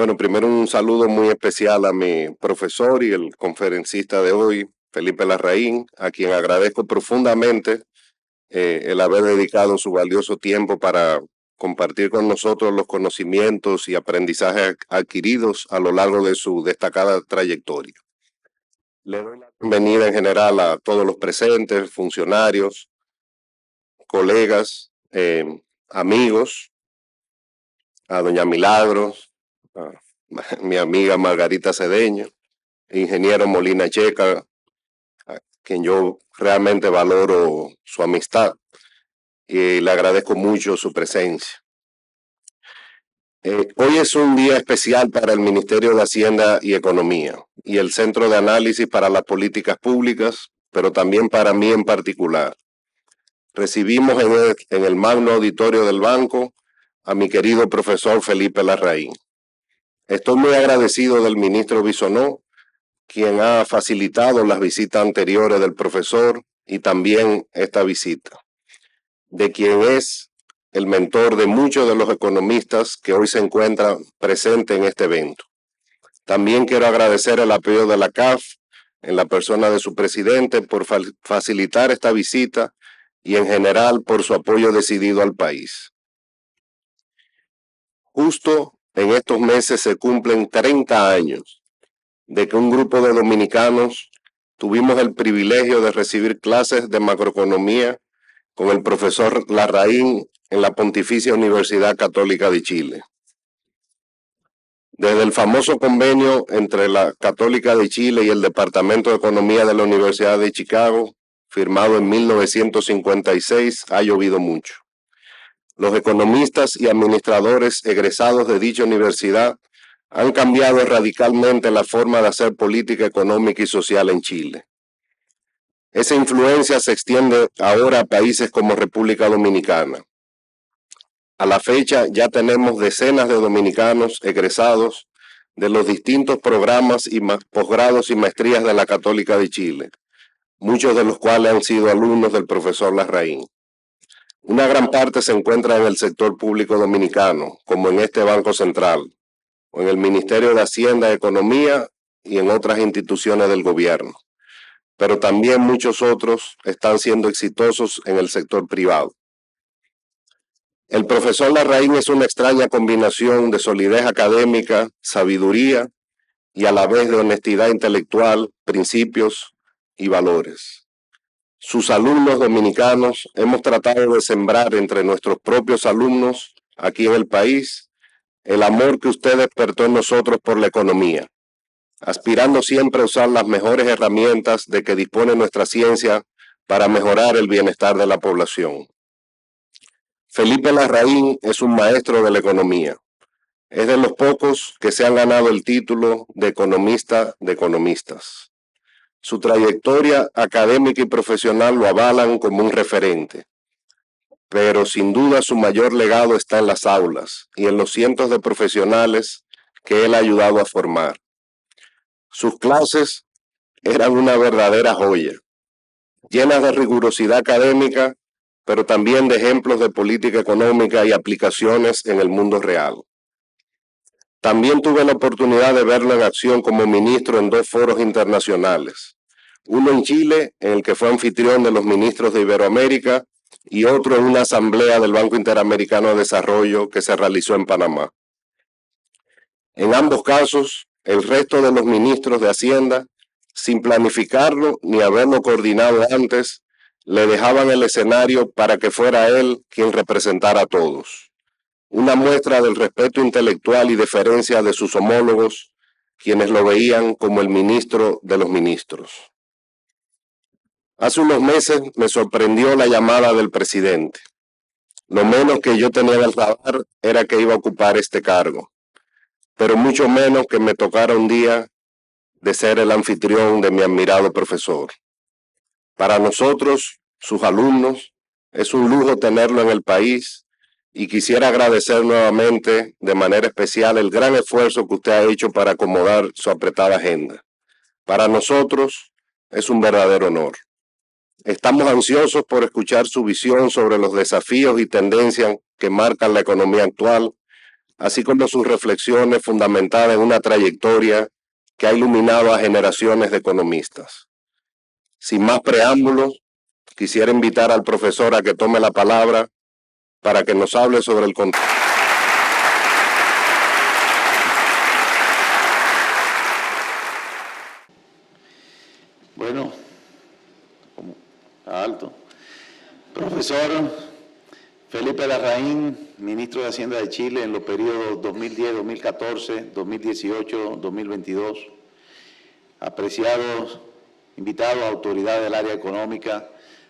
Bueno, primero un saludo muy especial a mi profesor y el conferencista de hoy, Felipe Larraín, a quien agradezco profundamente el haber dedicado su valioso tiempo para compartir con nosotros los conocimientos y aprendizajes adquiridos a lo largo de su destacada trayectoria. Le doy la bienvenida en general a todos los presentes, funcionarios, colegas, amigos, a doña Milagros, a mi amiga Margarita Cedeño, ingeniero Molina Checa, a quien yo realmente valoro su amistad y le agradezco mucho su presencia. Hoy es un día especial para el Ministerio de Hacienda y Economía y el Centro de Análisis para las Políticas Públicas, pero también para mí en particular. Recibimos en el magno auditorio del banco a mi querido profesor Felipe Larraín. Estoy muy agradecido del ministro Bisonó, quien ha facilitado las visitas anteriores del profesor y también esta visita, de quien es el mentor de muchos de los economistas que hoy se encuentran presentes en este evento. También quiero agradecer el apoyo de la CAF en la persona de su presidente por facilitar esta visita y en general por su apoyo decidido al país. Justo en estos meses se cumplen 30 años de que un grupo de dominicanos tuvimos el privilegio de recibir clases de macroeconomía con el profesor Larraín en la Pontificia Universidad Católica de Chile. Desde el famoso convenio entre la Católica de Chile y el Departamento de Economía de la Universidad de Chicago, firmado en 1956, ha llovido mucho. Los economistas y administradores egresados de dicha universidad han cambiado radicalmente la forma de hacer política económica y social en Chile. Esa influencia se extiende ahora a países como República Dominicana. A la fecha ya tenemos decenas de dominicanos egresados de los distintos programas y posgrados y maestrías de la Católica de Chile, muchos de los cuales han sido alumnos del profesor Larraín. Una gran parte se encuentra en el sector público dominicano, como en este Banco Central, o en el Ministerio de Hacienda y Economía y en otras instituciones del gobierno. Pero también muchos otros están siendo exitosos en el sector privado. El profesor Larraín es una extraña combinación de solidez académica, sabiduría y a la vez de honestidad intelectual, principios y valores. Sus alumnos dominicanos hemos tratado de sembrar entre nuestros propios alumnos aquí en el país el amor que usted despertó en nosotros por la economía, aspirando siempre a usar las mejores herramientas de que dispone nuestra ciencia para mejorar el bienestar de la población. Felipe Larraín es un maestro de la economía. Es de los pocos que se han ganado el título de economista de economistas. Su trayectoria académica y profesional lo avalan como un referente, pero sin duda su mayor legado está en las aulas y en los cientos de profesionales que él ha ayudado a formar. Sus clases eran una verdadera joya, llenas de rigurosidad académica, pero también de ejemplos de política económica y aplicaciones en el mundo real. También tuve la oportunidad de verlo en acción como ministro en 2 foros internacionales, uno en Chile, en el que fue anfitrión de los ministros de Iberoamérica, y otro en una asamblea del Banco Interamericano de Desarrollo que se realizó en Panamá. En ambos casos, el resto de los ministros de Hacienda, sin planificarlo ni haberlo coordinado antes, le dejaban el escenario para que fuera él quien representara a todos. Una muestra del respeto intelectual y deferencia de sus homólogos, quienes lo veían como el ministro de los ministros. Hace unos meses me sorprendió la llamada del presidente. Lo menos que yo tenía en el radar era que iba a ocupar este cargo, pero mucho menos que me tocara un día de ser el anfitrión de mi admirado profesor. Para nosotros, sus alumnos, es un lujo tenerlo en el país y quisiera agradecer nuevamente de manera especial el gran esfuerzo que usted ha hecho para acomodar su apretada agenda. Para nosotros es un verdadero honor. Estamos ansiosos por escuchar su visión sobre los desafíos y tendencias que marcan la economía actual, así como sus reflexiones fundamentadas en una trayectoria que ha iluminado a generaciones de economistas. Sin más preámbulos, quisiera invitar al profesor a que tome la palabra para que nos hable sobre el contexto. Bueno, alto. Profesor Felipe Larraín, ministro de Hacienda de Chile en los periodos 2010, 2014, 2018, 2022. Apreciados invitados, autoridades del área económica,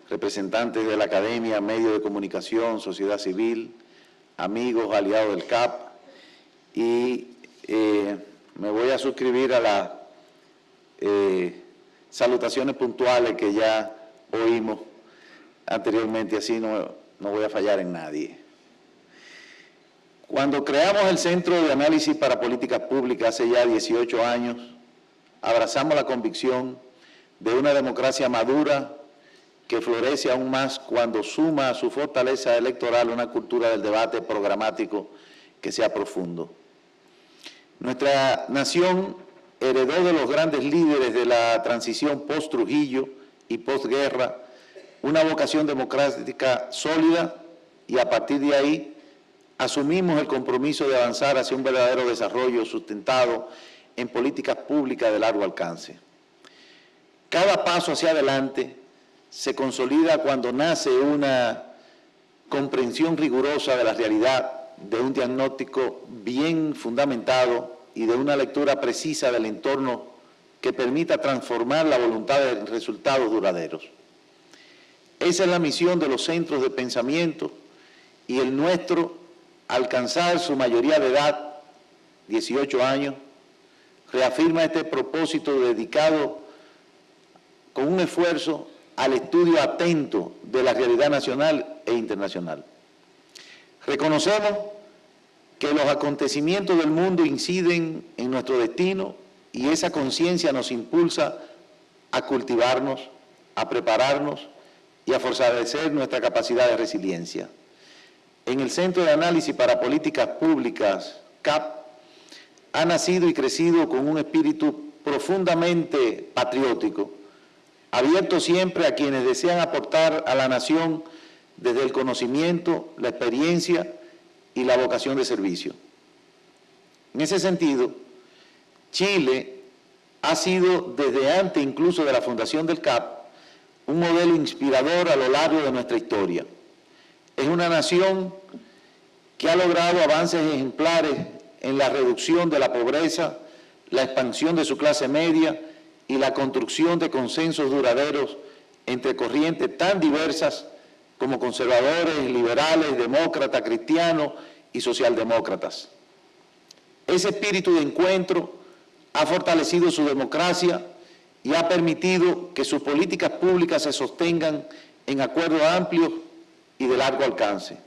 representantes de la academia, medios de comunicación, sociedad civil, amigos, aliados del CAP, y me voy a suscribir a las salutaciones puntuales que ya oímos anteriormente, así no voy a fallar en nadie. Cuando creamos el Centro de Análisis para Políticas Públicas hace ya 18 años, abrazamos la convicción de una democracia madura que florece aún más cuando suma a su fortaleza electoral una cultura del debate programático que sea profundo. Nuestra nación heredó de los grandes líderes de la transición post-Trujillo y post-guerra una vocación democrática sólida y a partir de ahí asumimos el compromiso de avanzar hacia un verdadero desarrollo sustentado en políticas públicas de largo alcance. Cada paso hacia adelante se consolida cuando nace una comprensión rigurosa de la realidad, de un diagnóstico bien fundamentado y de una lectura precisa del entorno que permita transformar la voluntad en resultados duraderos. Esa es la misión de los centros de pensamiento y el nuestro, alcanzar su mayoría de edad, 18 años, reafirma este propósito dedicado con un esfuerzo al estudio atento de la realidad nacional e internacional. Reconocemos que los acontecimientos del mundo inciden en nuestro destino y esa conciencia nos impulsa a cultivarnos, a prepararnos y a fortalecer nuestra capacidad de resiliencia. En el Centro de Análisis para Políticas Públicas, CAP, ha nacido y crecido con un espíritu profundamente patriótico, abierto siempre a quienes desean aportar a la nación desde el conocimiento, la experiencia y la vocación de servicio. En ese sentido, Chile ha sido desde antes incluso de la fundación del CAP un modelo inspirador a lo largo de nuestra historia. Es una nación que ha logrado avances ejemplares en la reducción de la pobreza, la expansión de su clase media y la construcción de consensos duraderos entre corrientes tan diversas como conservadores, liberales, demócratas, cristianos y socialdemócratas. Ese espíritu de encuentro ha fortalecido su democracia y ha permitido que sus políticas públicas se sostengan en acuerdos amplios y de largo alcance.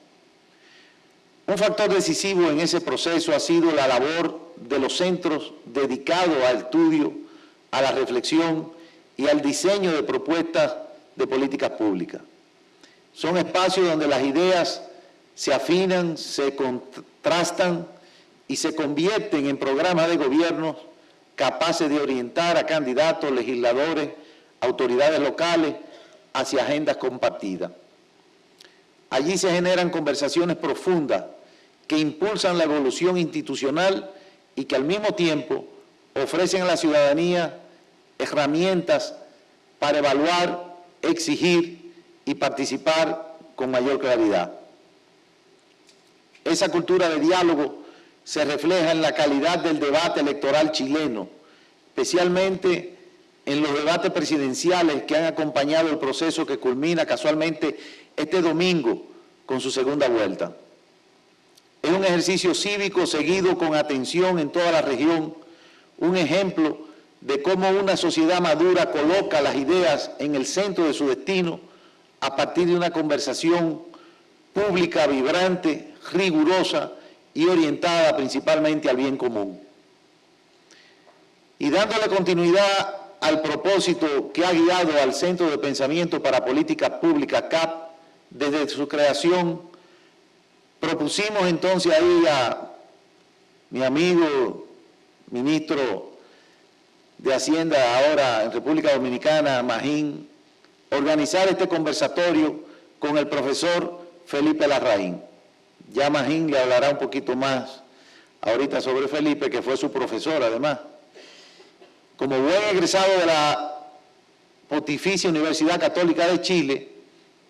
Un factor decisivo en ese proceso ha sido la labor de los centros dedicados al estudio, a la reflexión y al diseño de propuestas de políticas públicas. Son espacios donde las ideas se afinan, se contrastan y se convierten en programas de gobierno capaces de orientar a candidatos, legisladores, autoridades locales hacia agendas compartidas. Allí se generan conversaciones profundas que impulsan la evolución institucional y que al mismo tiempo ofrecen a la ciudadanía herramientas para evaluar, exigir y participar con mayor claridad. Esa cultura de diálogo se refleja en la calidad del debate electoral chileno, especialmente en los debates presidenciales que han acompañado el proceso que culmina casualmente este domingo con su segunda vuelta. Es un ejercicio cívico seguido con atención en toda la región, un ejemplo de cómo una sociedad madura coloca las ideas en el centro de su destino a partir de una conversación pública, vibrante, rigurosa y orientada principalmente al bien común. Y dándole continuidad al propósito que ha guiado al Centro de Pensamiento para Políticas Públicas, CAP, desde su creación, propusimos entonces ahí mi amigo ministro de Hacienda ahora en República Dominicana, Magín, organizar este conversatorio con el profesor Felipe Larraín. Ya Magín le hablará un poquito más ahorita sobre Felipe, que fue su profesor además. Como buen egresado de la Pontificia Universidad Católica de Chile,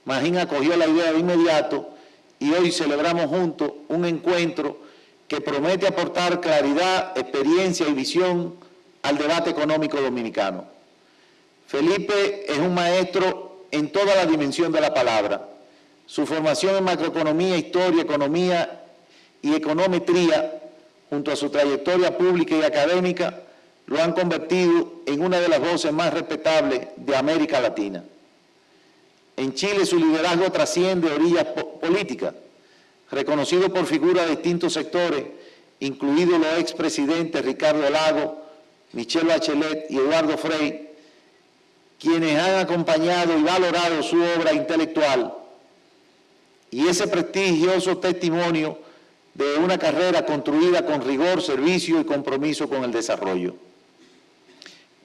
Magín acogió la idea de inmediato y hoy celebramos juntos un encuentro que promete aportar claridad, experiencia y visión al debate económico dominicano. Felipe es un maestro en toda la dimensión de la palabra. Su formación en macroeconomía, historia, economía y econometría, junto a su trayectoria pública y académica, lo han convertido en una de las voces más respetables de América Latina. En Chile su liderazgo trasciende orillas políticas, reconocido por figuras de distintos sectores, incluidos los expresidentes Ricardo Lagos, Michelle Bachelet y Eduardo Frei, quienes han acompañado y valorado su obra intelectual y ese prestigioso testimonio de una carrera construida con rigor, servicio y compromiso con el desarrollo.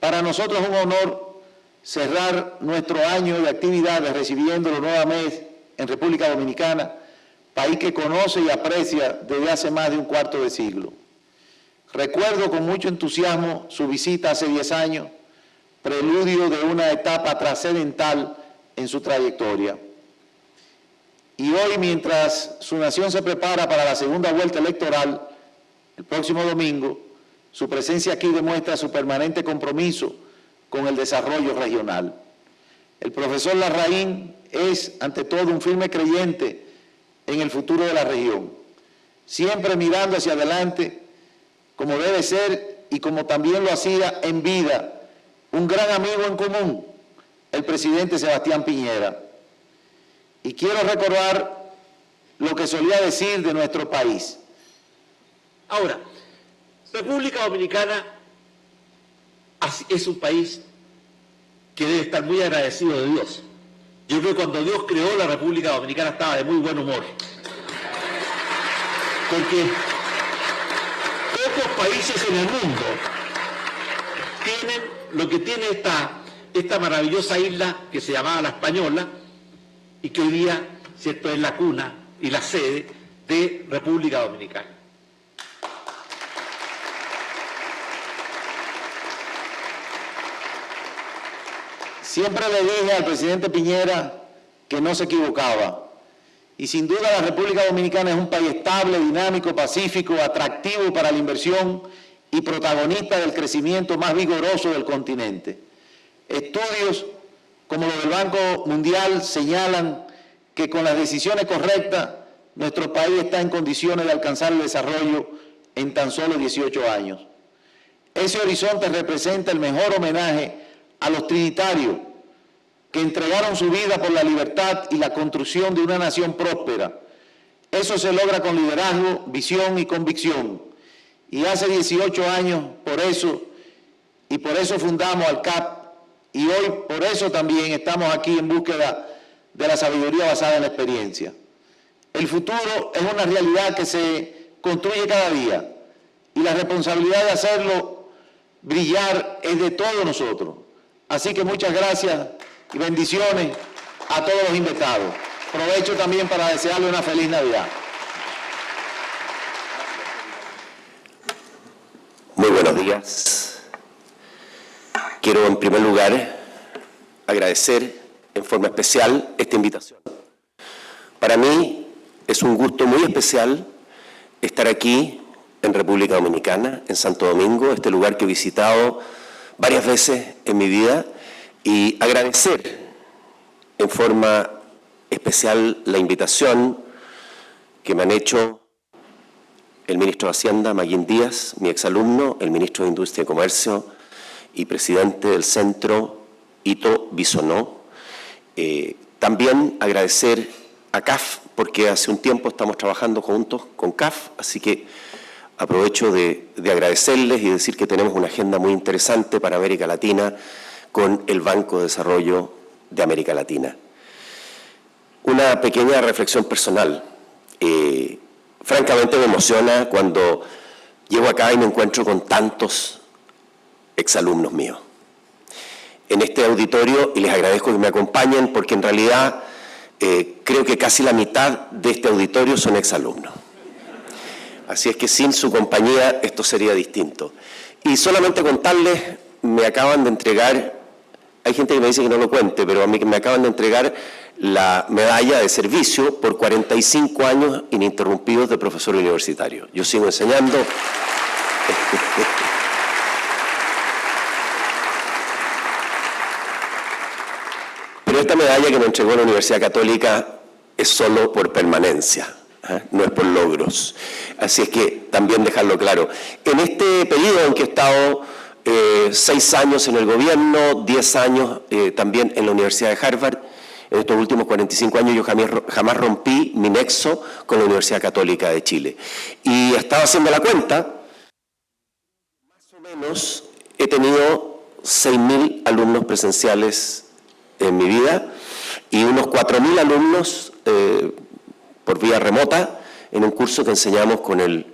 Para nosotros es un honor cerrar nuestro año de actividades recibiéndolo nuevamente en República Dominicana, país que conoce y aprecia desde hace más de un cuarto de siglo. Recuerdo con mucho entusiasmo su visita hace 10 años, preludio de una etapa trascendental en su trayectoria. Y hoy, mientras su nación se prepara para la segunda vuelta electoral, el próximo domingo, su presencia aquí demuestra su permanente compromiso con el desarrollo regional. El profesor Larraín es, ante todo, un firme creyente en el futuro de la región, siempre mirando hacia adelante, como debe ser y como también lo hacía en vida un gran amigo en común, el presidente Sebastián Piñera. Y quiero recordar lo que solía decir de nuestro país. Ahora, República Dominicana es un país que debe estar muy agradecido de Dios. Yo creo que cuando Dios creó la República Dominicana estaba de muy buen humor. Porque pocos países en el mundo tienen lo que tiene esta maravillosa isla que se llamaba La Española y que hoy día, cierto, es la cuna y la sede de República Dominicana. Siempre le dije al presidente Piñera que no se equivocaba. Y sin duda la República Dominicana es un país estable, dinámico, pacífico, atractivo para la inversión y protagonista del crecimiento más vigoroso del continente. Estudios como los del Banco Mundial señalan que con las decisiones correctas nuestro país está en condiciones de alcanzar el desarrollo en tan solo 18 años. Ese horizonte representa el mejor homenaje a los trinitarios que entregaron su vida por la libertad y la construcción de una nación próspera. Eso se logra con liderazgo, visión y convicción. Y hace 18 años, por eso fundamos al CAP, y hoy por eso también estamos aquí en búsqueda de la sabiduría basada en la experiencia. El futuro es una realidad que se construye cada día, y la responsabilidad de hacerlo brillar es de todos nosotros. Así que muchas gracias y bendiciones a todos los invitados. Aprovecho también para desearle una feliz Navidad. Muy buenos días. Quiero en primer lugar agradecer en forma especial esta invitación. Para mí es un gusto muy especial estar aquí en República Dominicana, en Santo Domingo, este lugar que he visitado varias veces en mi vida, y agradecer en forma especial la invitación que me han hecho el ministro de Hacienda, Magín Díaz, mi exalumno, el ministro de Industria y Comercio y presidente del centro, Ito Bisonó. También agradecer a CAF, porque hace un tiempo estamos trabajando juntos con CAF, así que aprovecho de agradecerles y decir que tenemos una agenda muy interesante para América Latina con el Banco de Desarrollo de América Latina. Una pequeña reflexión personal. Francamente me emociona cuando llego acá y me encuentro con tantos exalumnos míos en este auditorio, y les agradezco que me acompañen porque en realidad creo que casi la mitad de este auditorio son exalumnos. Así es que sin su compañía esto sería distinto. Y solamente contarles, me acaban de entregar, hay gente que me dice que no lo cuente, pero a mí me acaban de entregar la medalla de servicio por 45 años ininterrumpidos de profesor universitario. Yo sigo enseñando. Pero esta medalla que me entregó la Universidad Católica es solo por permanencia, no es por logros. Así es que también dejarlo claro. En este periodo en que he estado 6 años en el gobierno, 10 años también en la Universidad de Harvard, en estos últimos 45 años yo jamás rompí mi nexo con la Universidad Católica de Chile. Y estaba haciendo la cuenta, más o menos he tenido 6.000 alumnos presenciales en mi vida y unos 4.000 alumnos por vía remota en un curso que enseñamos con el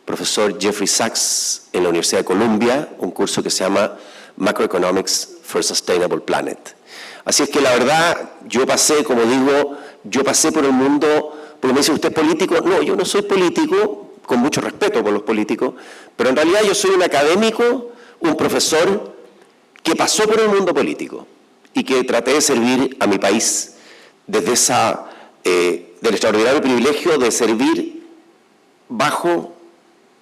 profesor Jeffrey Sachs en la Universidad de Columbia, un curso que se llama Macroeconomics for a Sustainable Planet. Así es que la verdad, yo pasé, como digo, yo pasé por el mundo, porque me dice usted político. No, yo no soy político, con mucho respeto por los políticos, pero en realidad yo soy un académico, un profesor que pasó por el mundo político y que traté de servir a mi país desde del extraordinario privilegio de servir bajo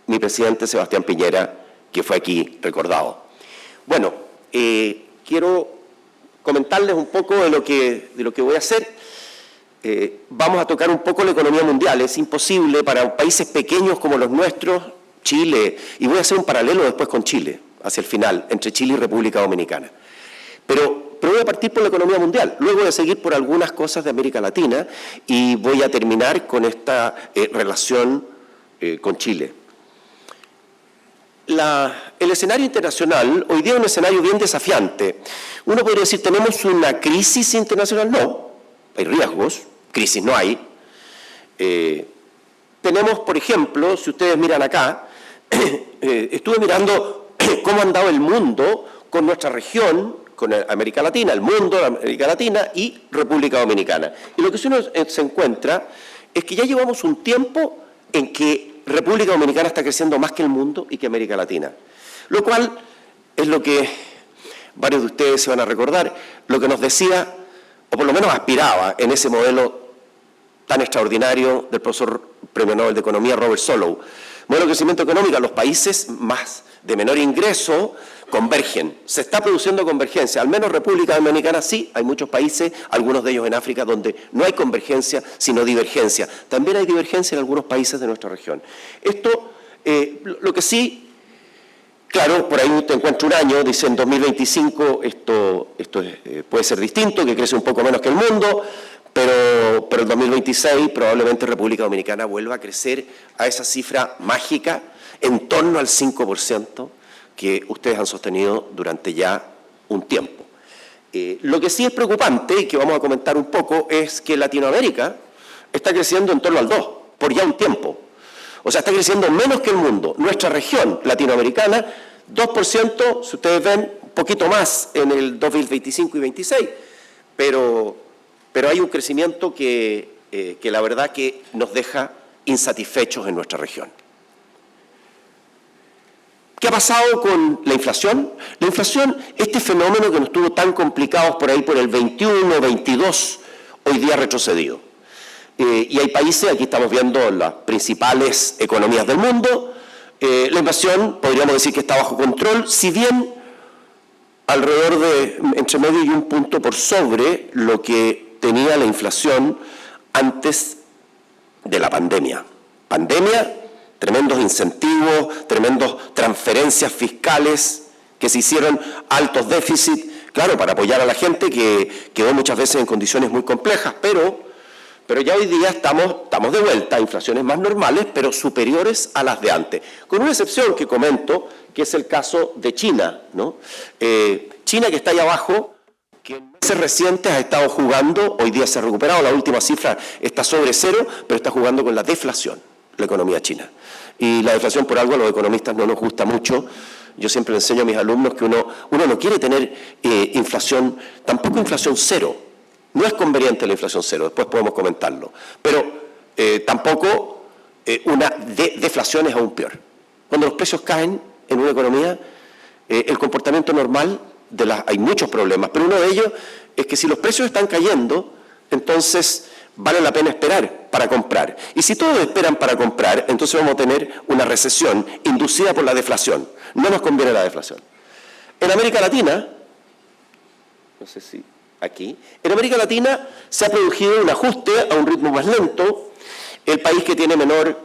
mi presidente Sebastián Piñera, que fue aquí recordado. Bueno, quiero comentarles un poco de lo que voy a hacer. Vamos a tocar un poco la economía mundial. Es imposible para países pequeños como los nuestros, Chile, y voy a hacer un paralelo después con Chile, hacia el final, entre Chile y República Dominicana. Pero voy a partir por la economía mundial, luego voy a seguir por algunas cosas de América Latina y voy a terminar con esta relación con Chile. El escenario internacional hoy día es un escenario bien desafiante. Uno podría decir, ¿tenemos una crisis internacional? No, hay riesgos, crisis no hay. Tenemos, por ejemplo, si ustedes miran acá, estuve mirando cómo ha andado el mundo con nuestra región, con América Latina, el mundo, América Latina y República Dominicana. Y lo que uno se encuentra es que ya llevamos un tiempo en que República Dominicana está creciendo más que el mundo y que América Latina. Lo cual es lo que varios de ustedes se van a recordar, lo que nos decía, o por lo menos aspiraba en ese modelo tan extraordinario del profesor Premio Nobel de Economía Robert Solow. Modelo de crecimiento económico, los países de menor ingreso convergen. Se está produciendo convergencia, al menos República Dominicana sí, hay muchos países, algunos de ellos en África, donde no hay convergencia, sino divergencia. También hay divergencia en algunos países de nuestra región. Esto, lo que sí, claro, por ahí te encuentro un año, dice en 2025 esto puede ser distinto, que crece un poco menos que el mundo, pero el 2026 probablemente República Dominicana vuelva a crecer a esa cifra mágica en torno al 5%, que ustedes han sostenido durante ya un tiempo. Lo que sí es preocupante, y que vamos a comentar un poco, es que Latinoamérica está creciendo en torno al 2%, por ya un tiempo. O sea, está creciendo menos que el mundo. Nuestra región latinoamericana, 2%, si ustedes ven, un poquito más en el 2025 y 2026, pero hay un crecimiento que la verdad que nos deja insatisfechos en nuestra región. ¿Qué ha pasado con la inflación? La inflación, este fenómeno que nos tuvo tan complicados por ahí por el 21, 22, hoy día ha retrocedido. Y hay países, aquí estamos viendo las principales economías del mundo, la inflación podríamos decir que está bajo control, si bien alrededor de entre medio y un punto por sobre lo que tenía la inflación antes de la pandemia. Tremendos incentivos, tremendas transferencias fiscales que se hicieron, altos déficits, claro, para apoyar a la gente que quedó muchas veces en condiciones muy complejas, pero ya hoy día estamos de vuelta a inflaciones más normales, pero superiores a las de antes. Con una excepción que comento, que es el caso de China, ¿no? China, que está ahí abajo, que en meses recientes ha estado jugando, hoy día se ha recuperado, la última cifra está sobre cero, pero está jugando con la deflación. la economía china. Y la deflación, por algo, a los economistas no nos gusta mucho. Yo siempre le enseño a mis alumnos que uno no quiere tener inflación, tampoco inflación cero. No es conveniente la inflación cero, después podemos comentarlo. Pero tampoco una deflación es aún peor. Cuando los precios caen en una economía, el comportamiento normal, hay muchos problemas, pero uno de ellos es que si los precios están cayendo, entonces vale la pena esperar para comprar. Y si todos esperan para comprar, entonces vamos a tener una recesión inducida por la deflación. No nos conviene la deflación. En América Latina, no sé si aquí, en América Latina se ha producido un ajuste a un ritmo más lento. El país que tiene menor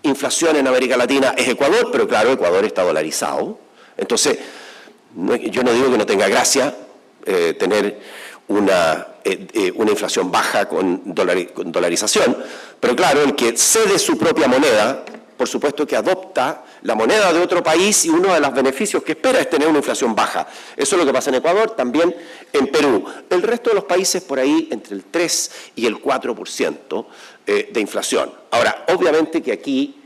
inflación en América Latina es Ecuador, pero claro, Ecuador está dolarizado. Entonces, yo no digo que no tenga gracia tener una inflación baja con dolarización, pero claro, el que cede su propia moneda, por supuesto que adopta la moneda de otro país y uno de los beneficios que espera es tener una inflación baja. Eso es lo que pasa en Ecuador, también en Perú. El resto de los países por ahí entre el 3 y el 4% de inflación. Ahora, obviamente que aquí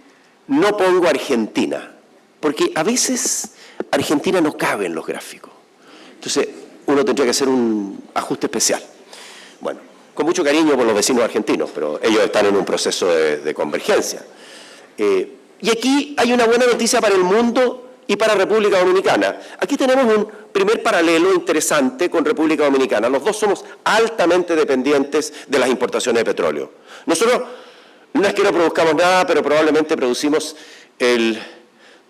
no pongo Argentina, porque a veces Argentina no cabe en los gráficos. Entonces, uno tendría que hacer un ajuste especial. Bueno, con mucho cariño por los vecinos argentinos, pero ellos están en un proceso de convergencia. Y aquí hay una buena noticia para el mundo y para República Dominicana. Aquí tenemos un primer paralelo interesante con República Dominicana. Los dos somos altamente dependientes de las importaciones de petróleo. Nosotros no es que no produzcamos nada, pero probablemente producimos el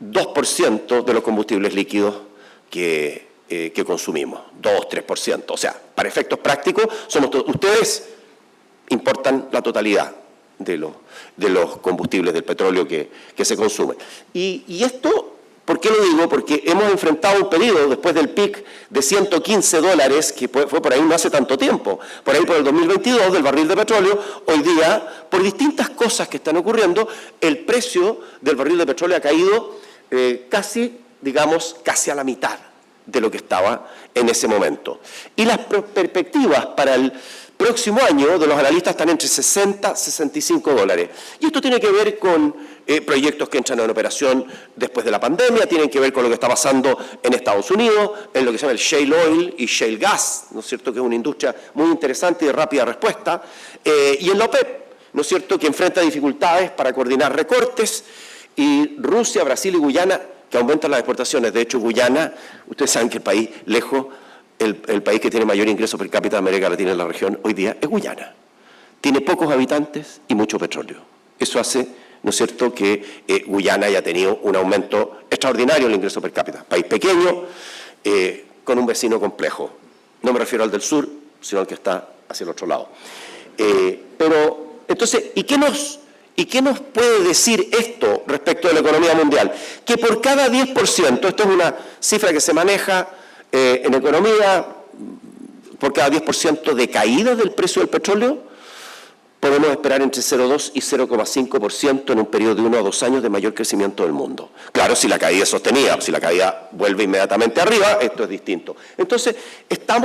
2% de los combustibles líquidos que consumimos, 2-3%. O sea, para efectos prácticos, ustedes importan la totalidad de los combustibles del petróleo que se consumen. Y esto, ¿por qué lo digo? Porque hemos enfrentado un periodo después del pic de $115, que fue por ahí no hace tanto tiempo, por ahí por el 2022 del barril de petróleo. Hoy día, por distintas cosas que están ocurriendo, el precio del barril de petróleo ha caído casi a la mitad de lo que estaba en ese momento. Y las perspectivas para el próximo año de los analistas están entre $60 y $65. Y esto tiene que ver con proyectos que entran en operación después de la pandemia, tienen que ver con lo que está pasando en Estados Unidos, en lo que se llama el shale oil y shale gas, ¿no es cierto?, que es una industria muy interesante y de rápida respuesta, y en la OPEP, ¿no es cierto?, que enfrenta dificultades para coordinar recortes, y Rusia, Brasil y Guyana, que aumentan las exportaciones. De hecho, Guyana, ustedes saben que el país lejos, el país que tiene mayor ingreso per cápita de América Latina en la región hoy día es Guyana. Tiene pocos habitantes y mucho petróleo. Eso hace, ¿no es cierto?, que Guyana haya tenido un aumento extraordinario en el ingreso per cápita. País pequeño, con un vecino complejo. No me refiero al del sur, sino al que está hacia el otro lado. Pero, entonces, ¿y qué nos puede decir esto respecto de la economía mundial? Que por cada 10%, esto es una cifra que se maneja en economía, por cada 10% de caída del precio del petróleo, podemos esperar entre 0,2 y 0,5% en un periodo de 1 a 2 años de mayor crecimiento del mundo. Claro, si la caída es sostenida, si la caída vuelve inmediatamente arriba, esto es distinto. Entonces, esta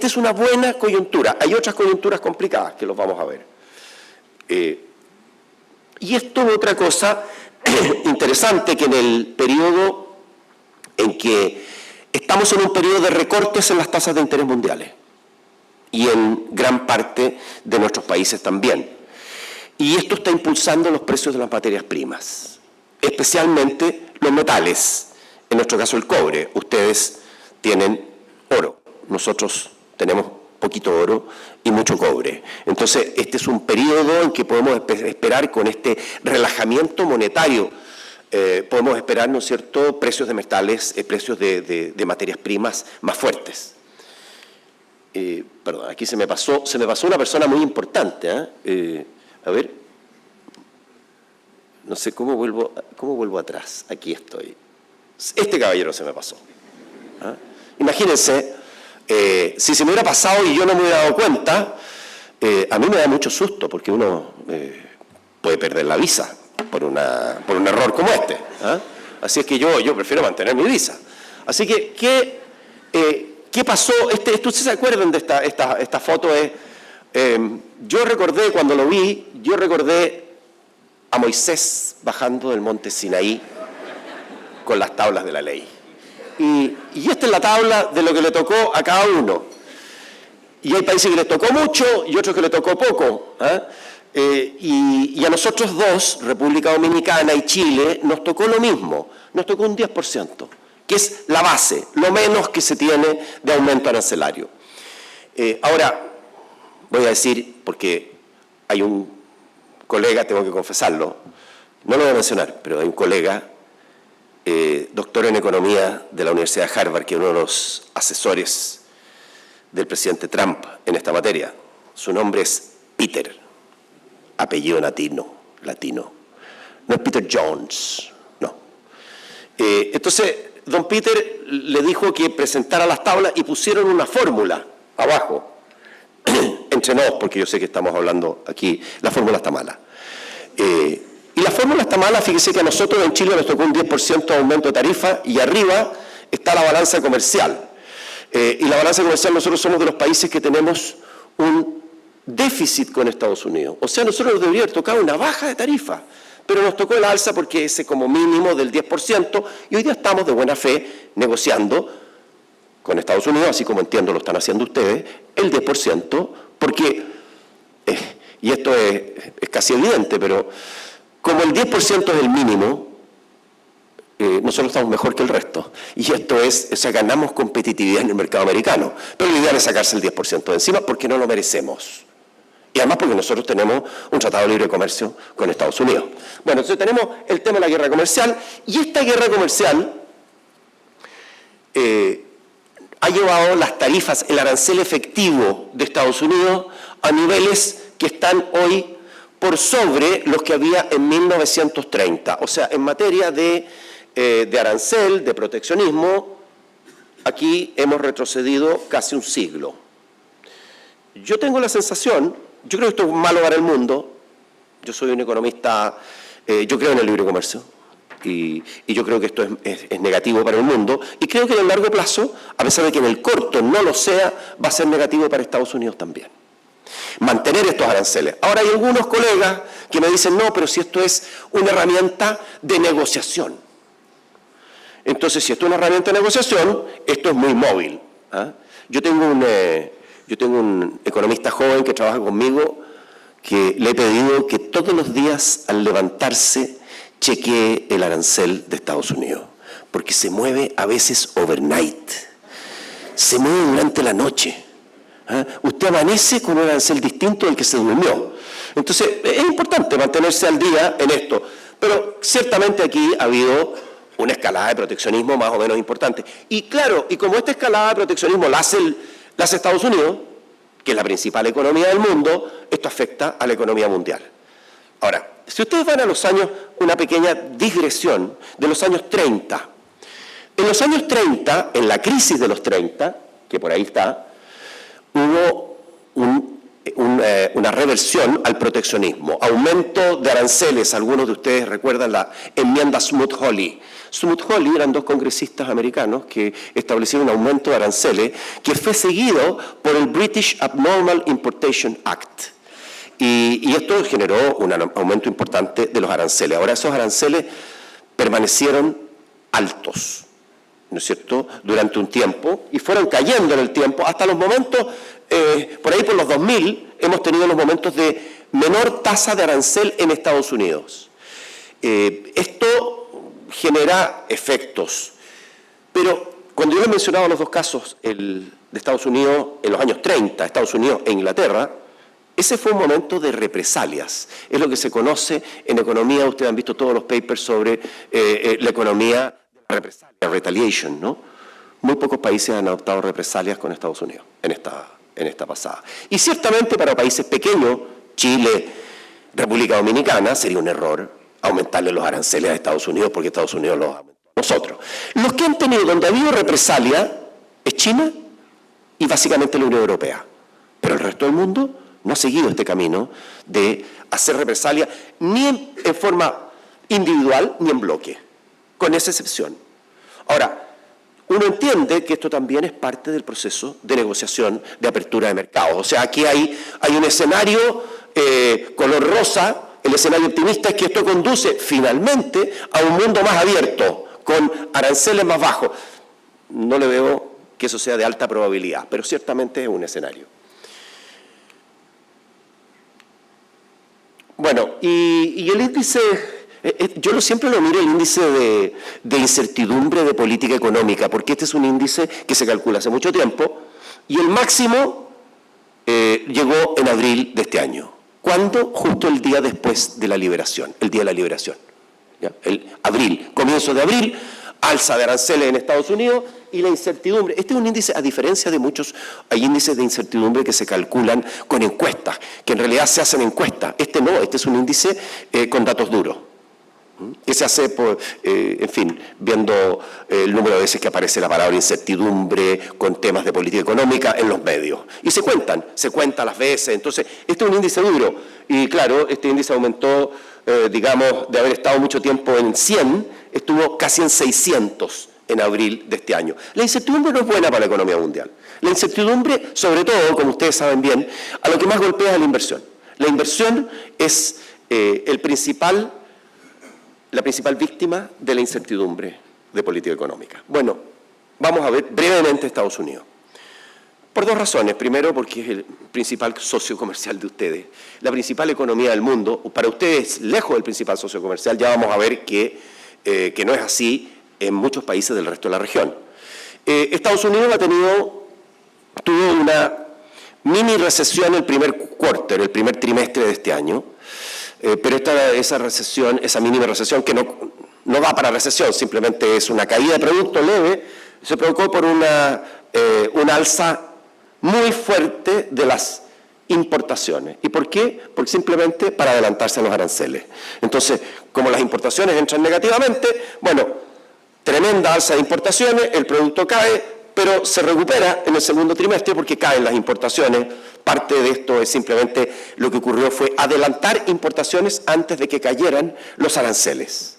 es una buena coyuntura. Hay otras coyunturas complicadas que los vamos a ver. Y esto es otra cosa interesante, que en el periodo en que estamos en un periodo de recortes en las tasas de interés mundiales y en gran parte de nuestros países también. Y esto está impulsando los precios de las materias primas, especialmente los metales, en nuestro caso el cobre. Ustedes tienen oro, nosotros tenemos poquito oro y mucho cobre. Entonces, este es un periodo en que podemos esperar, con este relajamiento monetario, podemos esperar, ¿no es cierto?, precios de metales, precios de materias primas más fuertes. Perdón, aquí se me pasó una persona muy importante. A ver, no sé cómo vuelvo atrás. Aquí estoy. Este caballero se me pasó. Imagínense, si se me hubiera pasado y yo no me hubiera dado cuenta, a mí me da mucho susto, porque uno puede perder la visa por un error como este. Así es que yo prefiero mantener mi visa. Así que, ¿qué pasó? ¿Ustedes se acuerdan de esta foto? Yo recordé, cuando lo vi, a Moisés bajando del monte Sinaí con las tablas de la ley. Y esta es la tabla de lo que le tocó a cada uno. Y hay países que les tocó mucho y otros que les tocó poco. Y a nosotros dos, República Dominicana y Chile, nos tocó lo mismo. Nos tocó un 10%, que es la base, lo menos que se tiene de aumento arancelario. Ahora, voy a decir, porque hay un colega, tengo que confesarlo, no lo voy a mencionar, pero hay un colega, doctor en economía de la Universidad de Harvard, que es uno de los asesores del presidente Trump en esta materia. Su nombre es Peter, apellido latino. No es Peter Jones, no. Entonces, don Peter le dijo que presentara las tablas y pusieron una fórmula abajo. Entre nos, porque yo sé que estamos hablando aquí, la fórmula está mala. Y la fórmula está mala, fíjese que a nosotros en Chile nos tocó un 10% de aumento de tarifa y arriba está la balanza comercial. Y la balanza comercial, nosotros somos de los países que tenemos un déficit con Estados Unidos. O sea, nosotros nos debería haber tocado una baja de tarifa, pero nos tocó la alza porque ese como mínimo del 10%, y hoy día estamos de buena fe negociando con Estados Unidos, así como entiendo lo están haciendo ustedes, el 10%, porque, y esto es casi evidente, pero como el 10% es el mínimo, nosotros estamos mejor que el resto. Y esto es, o sea, ganamos competitividad en el mercado americano. Pero lo ideal es sacarse el 10% de encima porque no lo merecemos. Y además porque nosotros tenemos un tratado de libre comercio con Estados Unidos. Bueno, entonces tenemos el tema de la guerra comercial, y esta guerra comercial ha llevado las tarifas, el arancel efectivo de Estados Unidos a niveles que están hoy por sobre los que había en 1930. O sea, en materia de arancel, de proteccionismo, aquí hemos retrocedido casi un siglo. Yo tengo la sensación, yo creo que esto es malo para el mundo, yo soy un economista, yo creo en el libre comercio, y yo creo que esto es negativo para el mundo, y creo que en el largo plazo, a pesar de que en el corto no lo sea, va a ser negativo para Estados Unidos también. Mantener estos aranceles. Ahora hay algunos colegas que me dicen, no, pero si esto es una herramienta de negociación. Entonces, si esto es una herramienta de negociación, esto es muy móvil. Yo tengo un economista joven que trabaja conmigo, que le he pedido que todos los días al levantarse chequee el arancel de Estados Unidos, porque se mueve a veces overnight, se mueve durante la noche. Usted amanece con un arancel distinto del que se durmió. Entonces, es importante mantenerse al día en esto. Pero ciertamente aquí ha habido una escalada de proteccionismo más o menos importante. Y claro, y como esta escalada de proteccionismo la hace Estados Unidos, que es la principal economía del mundo, esto afecta a la economía mundial. Ahora, si ustedes van a los años, una pequeña digresión de los años 30. En los años 30, en la crisis de los 30, que por ahí está, hubo una reversión al proteccionismo, aumento de aranceles. Algunos de ustedes recuerdan la enmienda Smoot-Hawley. Smoot-Hawley eran dos congresistas americanos que establecieron un aumento de aranceles que fue seguido por el British Abnormal Importation Act. Y esto generó un aumento importante de los aranceles. Ahora esos aranceles permanecieron altos, ¿no es cierto?, durante un tiempo, y fueron cayendo en el tiempo, hasta los momentos, por ahí por los 2000, hemos tenido los momentos de menor tasa de arancel en Estados Unidos. Esto genera efectos, pero cuando yo les mencionaba los dos casos, el de Estados Unidos en los años 30, Estados Unidos e Inglaterra, ese fue un momento de represalias. Es lo que se conoce en economía, ustedes han visto todos los papers sobre la economía de represalia, retaliation, ¿no? Muy pocos países han adoptado represalias con Estados Unidos en esta pasada. Y ciertamente para países pequeños, Chile, República Dominicana, sería un error aumentarle los aranceles a Estados Unidos porque Estados Unidos los aumentó a nosotros. Los que han tenido, donde ha habido represalia, es China y básicamente la Unión Europea. Pero el resto del mundo no ha seguido este camino de hacer represalia ni en forma individual ni en bloque, con esa excepción. Ahora, uno entiende que esto también es parte del proceso de negociación de apertura de mercados. O sea, aquí hay un escenario color rosa El escenario optimista es que esto conduce finalmente a un mundo más abierto, con aranceles más bajos. No le veo que eso sea de alta probabilidad, pero ciertamente es un escenario. Bueno, y el índice, yo siempre lo miro el índice de incertidumbre de política económica, porque este es un índice que se calcula hace mucho tiempo, y el máximo llegó en abril de este año. ¿Cuándo? Justo el día después de la liberación, el día de la liberación. ¿Ya? El abril, comienzo de abril, alza de aranceles en Estados Unidos y la incertidumbre. Este es un índice, a diferencia de muchos, hay índices de incertidumbre que se calculan con encuestas, que en realidad se hacen encuestas. Este no, este es un índice con datos duros, que se hace, en fin, viendo el número de veces que aparece la palabra incertidumbre con temas de política económica en los medios. Y se cuenta las veces. Entonces, este es un índice duro. Y claro, este índice aumentó, digamos, de haber estado mucho tiempo en 100, estuvo casi en 600 en abril de este año. La incertidumbre no es buena para la economía mundial. La incertidumbre, sobre todo, como ustedes saben bien, a lo que más golpea es la inversión. La inversión es la principal víctima de la incertidumbre de política económica. Bueno, vamos a ver brevemente Estados Unidos. Por dos razones. Primero, porque es el principal socio comercial de ustedes. La principal economía del mundo, para ustedes lejos del principal socio comercial, ya vamos a ver que no es así en muchos países del resto de la región. Estados Unidos tuvo una mini recesión el primer trimestre de este año, pero esa mínima recesión que no va para recesión, simplemente es una caída de producto leve, se provocó por una alza muy fuerte de las importaciones. ¿Y por qué? Porque simplemente para adelantarse a los aranceles. Entonces, como las importaciones entran negativamente, bueno, tremenda alza de importaciones, el producto cae, pero se recupera en el segundo trimestre porque caen las importaciones. Parte de esto es simplemente lo que ocurrió fue adelantar importaciones antes de que cayeran los aranceles.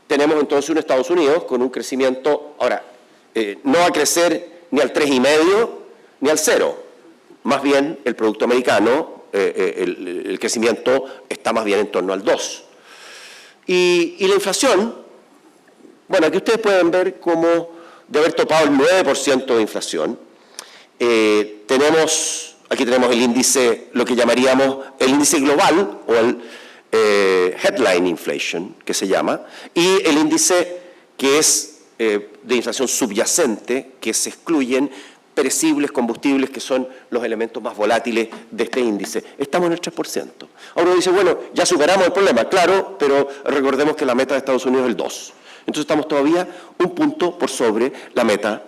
Tenemos entonces un Estados Unidos con un crecimiento, ahora, no va a crecer ni al 3,5 ni al 0. Más bien el producto americano, el crecimiento está más bien en torno al 2. Y la inflación, bueno, aquí ustedes pueden ver cómo de haber topado el 9% de inflación, aquí tenemos el índice, lo que llamaríamos el índice global o el headline inflation, que se llama, y el índice que es de inflación subyacente, que se excluyen perecibles, combustibles, que son los elementos más volátiles de este índice. Estamos en el 3%. Ahora uno dice, bueno, ya superamos el problema, claro, pero recordemos que la meta de Estados Unidos es el 2%. Entonces estamos todavía un punto por sobre la meta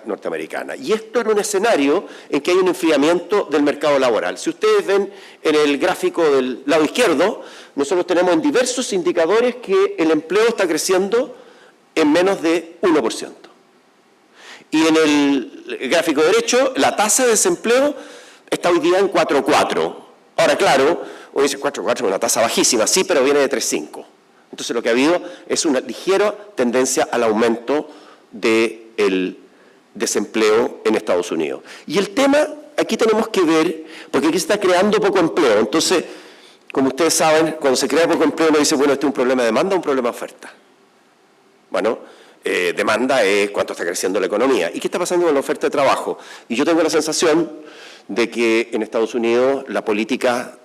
norteamericana. Y esto en un escenario en que hay un enfriamiento del mercado laboral. Si ustedes ven en el gráfico del lado izquierdo, nosotros tenemos en diversos indicadores que el empleo está creciendo en menos de 1%. Y en el gráfico derecho, la tasa de desempleo está hoy día en 4,4. Ahora, claro, uno dice 4,4 es una tasa bajísima, sí, pero viene de 3,5. Entonces lo que ha habido es una ligera tendencia al aumento del desempleo en Estados Unidos. Y el tema, aquí tenemos que ver, porque aquí se está creando poco empleo. Entonces, como ustedes saben, cuando se crea poco empleo, uno dice, bueno, ¿este es un problema de demanda o un problema de oferta? Bueno, demanda es cuánto está creciendo la economía. ¿Y qué está pasando con la oferta de trabajo? Y yo tengo la sensación de que en Estados Unidos la política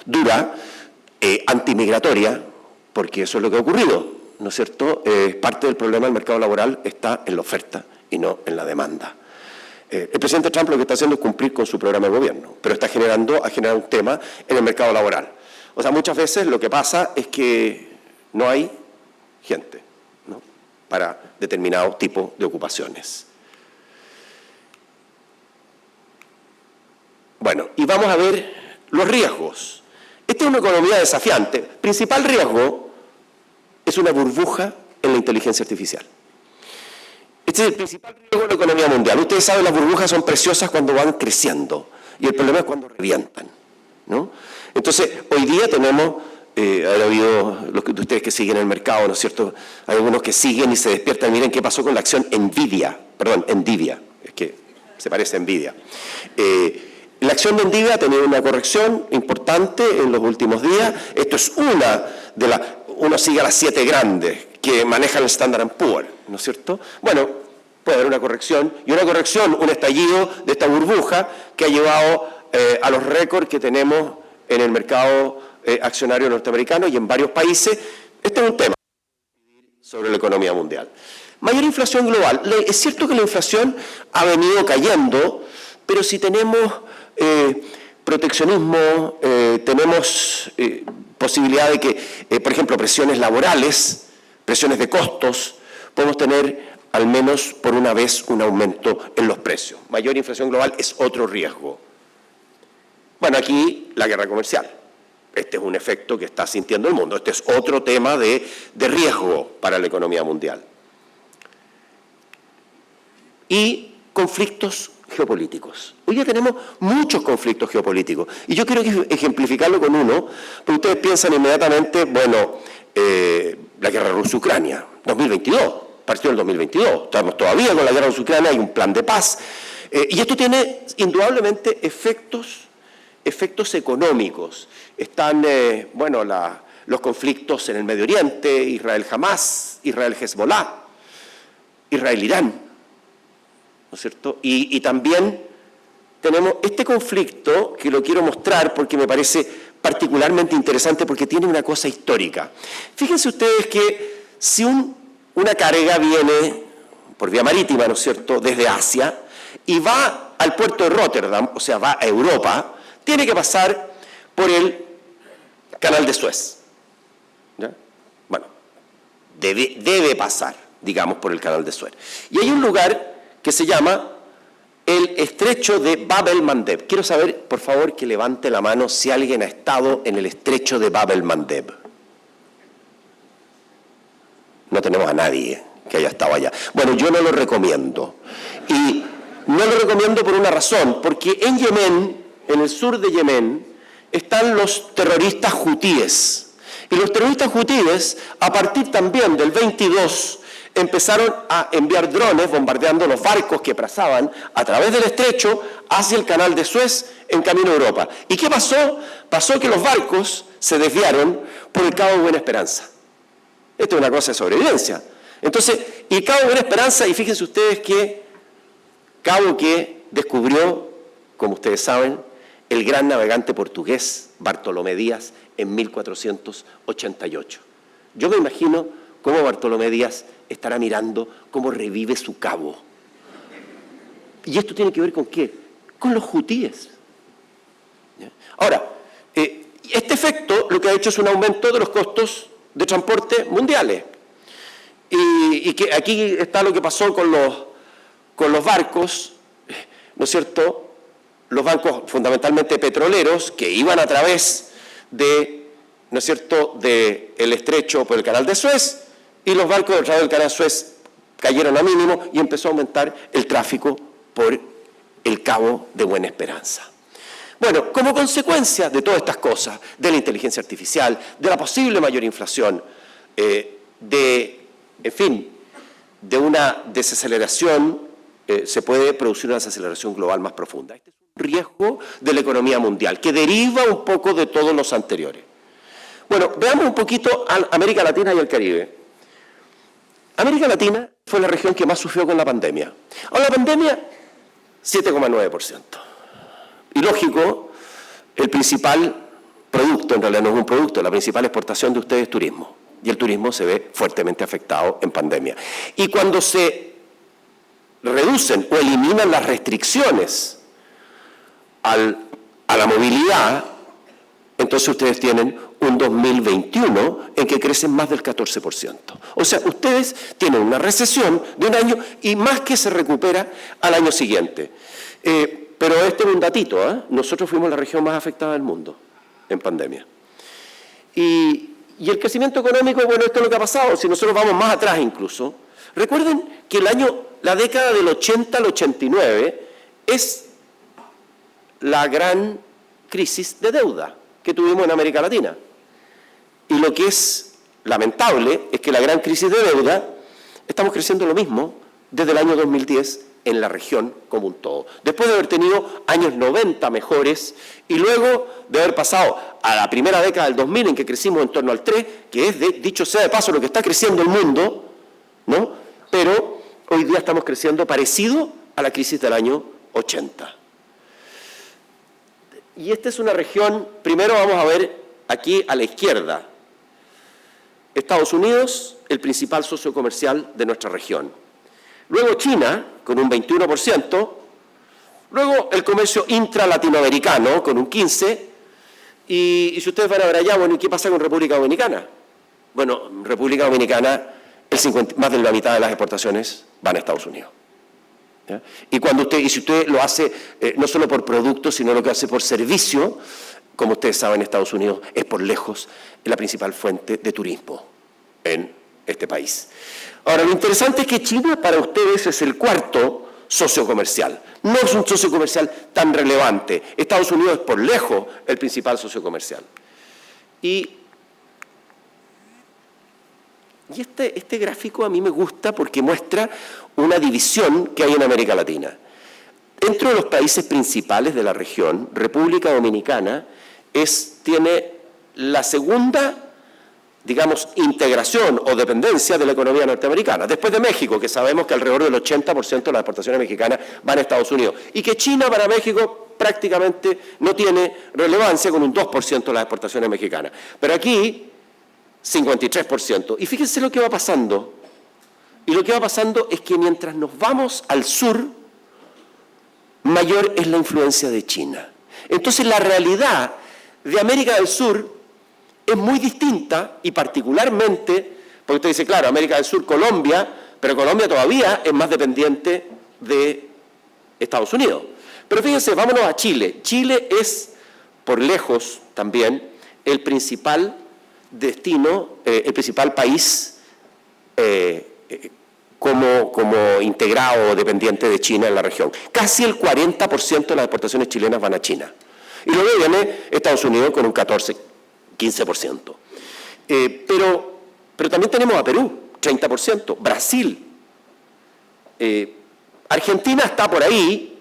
dura, antimigratoria, porque eso es lo que ha ocurrido, ¿no es cierto? Parte del problema del mercado laboral está en la oferta y no en la demanda. El presidente Trump lo que está haciendo es cumplir con su programa de gobierno, pero ha generado un tema en el mercado laboral. O sea, muchas veces lo que pasa es que no hay gente, ¿no?, para determinado tipo de ocupaciones. Bueno, y vamos a ver los riesgos. Esta es una economía desafiante. Principal riesgo es una burbuja en la inteligencia artificial. Este es el principal riesgo de la economía mundial. Ustedes saben, las burbujas son preciosas cuando van creciendo y el problema es cuando revientan, ¿no? Entonces, hoy día tenemos, ha habido los de ustedes que siguen el mercado, ¿no es cierto? Hay algunos que siguen y se despiertan. Miren qué pasó con la acción Nvidia, es que se parece a Nvidia. La acción de Endivia ha tenido una corrección importante en los últimos días. Esto es uno sigue a las 7 grandes que manejan el Standard & Poor's, ¿no es cierto? Bueno, puede haber una corrección, un estallido de esta burbuja que ha llevado a los récords que tenemos en el mercado accionario norteamericano y en varios países. Este es un tema sobre la economía mundial. Mayor inflación global. Es cierto que la inflación ha venido cayendo, pero si tenemos proteccionismo, tenemos posibilidad de que, por ejemplo, presiones laborales, presiones de costos, podemos tener al menos por una vez un aumento en los precios. Mayor inflación global es otro riesgo. Bueno, aquí la guerra comercial. Este es un efecto que está sintiendo el mundo. Este es otro tema de riesgo para la economía mundial. Y conflictos geopolíticos. Hoy ya tenemos muchos conflictos geopolíticos. Y yo quiero ejemplificarlo con uno, porque ustedes piensan inmediatamente, bueno, la guerra Rusia-Ucrania, 2022, partió el 2022. Estamos todavía con la guerra Rusia-Ucrania, hay un plan de paz. Y esto tiene indudablemente efectos económicos. Están, los conflictos en el Medio Oriente, Israel-Hamás, Israel-Hezbollah, Israel-Irán, ¿no es cierto? Y también tenemos este conflicto que lo quiero mostrar porque me parece particularmente interesante porque tiene una cosa histórica. Fíjense ustedes que si una carga viene por vía marítima, ¿no es cierto?, desde Asia y va al puerto de Rotterdam, o sea, va a Europa, tiene que pasar por el canal de Suez. ¿Ya? Bueno, debe pasar, digamos, por el canal de Suez. Y hay un lugar que se llama el estrecho de Bab el-Mandeb. Quiero saber, por favor, que levante la mano si alguien ha estado en el estrecho de Bab el-Mandeb. No tenemos a nadie que haya estado allá. Bueno, yo no lo recomiendo. Y no lo recomiendo por una razón, porque en Yemen, en el sur de Yemen, están los terroristas hutíes. Y los terroristas hutíes, a partir también del 22, empezaron a enviar drones bombardeando los barcos que pasaban a través del estrecho hacia el canal de Suez en camino a Europa. ¿Y qué pasó? Pasó que los barcos se desviaron por el Cabo Buena Esperanza. Esto es una cosa de sobrevivencia. Entonces, y Cabo Buena Esperanza, y fíjense ustedes que cabo que descubrió, como ustedes saben, el gran navegante portugués Bartolomé Díaz en 1488. Yo me imagino cómo Bartolomé Díaz estará mirando cómo revive su cabo. ¿Y esto tiene que ver con qué? Con los hutíes. Ahora, este efecto lo que ha hecho es un aumento de los costos de transporte mundiales. Y que aquí está lo que pasó con los barcos, ¿no es cierto?, los bancos fundamentalmente petroleros que iban a través de, ¿no es cierto?, del estrecho por el canal de Suez, y los barcos a través del canal de Suez cayeron a mínimo y empezó a aumentar el tráfico por el Cabo de Buena Esperanza. Bueno, como consecuencia de todas estas cosas, de la inteligencia artificial, de la posible mayor inflación, de una desaceleración, se puede producir una desaceleración global más profunda. Este es un riesgo de la economía mundial, que deriva un poco de todos los anteriores. Bueno, veamos un poquito a América Latina y el Caribe. América Latina fue la región que más sufrió con la pandemia. Ahora, la pandemia, 7,9%. Y lógico, el principal producto, en realidad no es un producto, la principal exportación de ustedes es turismo. Y el turismo se ve fuertemente afectado en pandemia. Y cuando se reducen o eliminan las restricciones a la movilidad, entonces ustedes tienen un 2021 en que crecen más del 14%. O sea, ustedes tienen una recesión de un año y más que se recupera al año siguiente. Pero este es un datito, ¿eh? Nosotros fuimos la región más afectada del mundo en pandemia. Y el crecimiento económico, bueno, esto es lo que ha pasado, si nosotros vamos más atrás incluso. Recuerden que la década del 80 al 89 es la gran crisis de deuda que tuvimos en América Latina. Y lo que es lamentable es que la gran crisis de deuda, estamos creciendo lo mismo desde el año 2010 en la región como un todo. Después de haber tenido años 90 mejores y luego de haber pasado a la primera década del 2000 en que crecimos en torno al 3, que es, dicho sea de paso, lo que está creciendo el mundo, ¿no? Pero hoy día estamos creciendo parecido a la crisis del año 80. Y esta es una región, primero vamos a ver aquí a la izquierda, Estados Unidos, el principal socio comercial de nuestra región. Luego China, con un 21%, luego el comercio intra-latinoamericano, con un 15%, y si ustedes van a ver allá, bueno, ¿y qué pasa con República Dominicana? Bueno, República Dominicana, más de la mitad de las exportaciones van a Estados Unidos. ¿Ya? Y si usted lo hace no solo por producto, sino lo que hace por servicio, como ustedes saben, Estados Unidos es por lejos la principal fuente de turismo en este país. Ahora, lo interesante es que China para ustedes es el cuarto socio comercial. No es un socio comercial tan relevante. Estados Unidos es por lejos el principal socio comercial. Y este gráfico a mí me gusta porque muestra una división que hay en América Latina. Dentro de los países principales de la región, República Dominicana tiene la segunda, digamos, integración o dependencia de la economía norteamericana, después de México, que sabemos que alrededor del 80% de las exportaciones mexicanas van a Estados Unidos, y que China para México prácticamente no tiene relevancia, con un 2% de las exportaciones mexicanas. Pero aquí, 53%. Y fíjense lo que va pasando. Y lo que va pasando es que mientras nos vamos al sur, mayor es la influencia de China. Entonces la realidad de América del Sur es muy distinta, y particularmente, porque usted dice, claro, América del Sur, Colombia, pero Colombia todavía es más dependiente de Estados Unidos. Pero fíjense, vámonos a Chile. Chile es, por lejos también, el principal destino, el principal país como integrado o dependiente de China en la región. Casi el 40% de las exportaciones chilenas van a China. Y luego viene Estados Unidos con un 15%. Pero también tenemos a Perú, 30%, Brasil. Argentina está por ahí,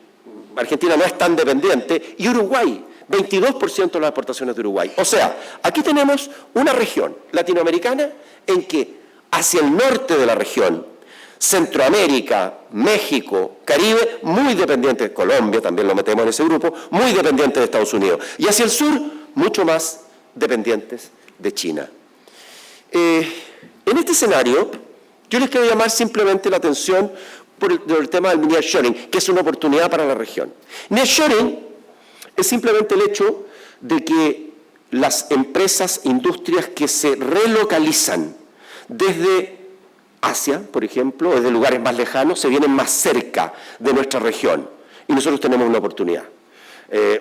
Argentina no es tan dependiente, y Uruguay, 22% de las exportaciones de Uruguay. O sea, aquí tenemos una región latinoamericana en que hacia el norte de la región, Centroamérica, México, Caribe, muy dependientes, Colombia también lo metemos en ese grupo, muy dependientes de Estados Unidos. Y hacia el sur, mucho más dependientes de China. En este escenario, yo les quiero llamar simplemente la atención por el tema del nearshoring, que es una oportunidad para la región. Nearshoring es simplemente el hecho de que las empresas, industrias que se relocalizan desde Asia, por ejemplo, desde lugares más lejanos, se vienen más cerca de nuestra región. Y nosotros tenemos una oportunidad.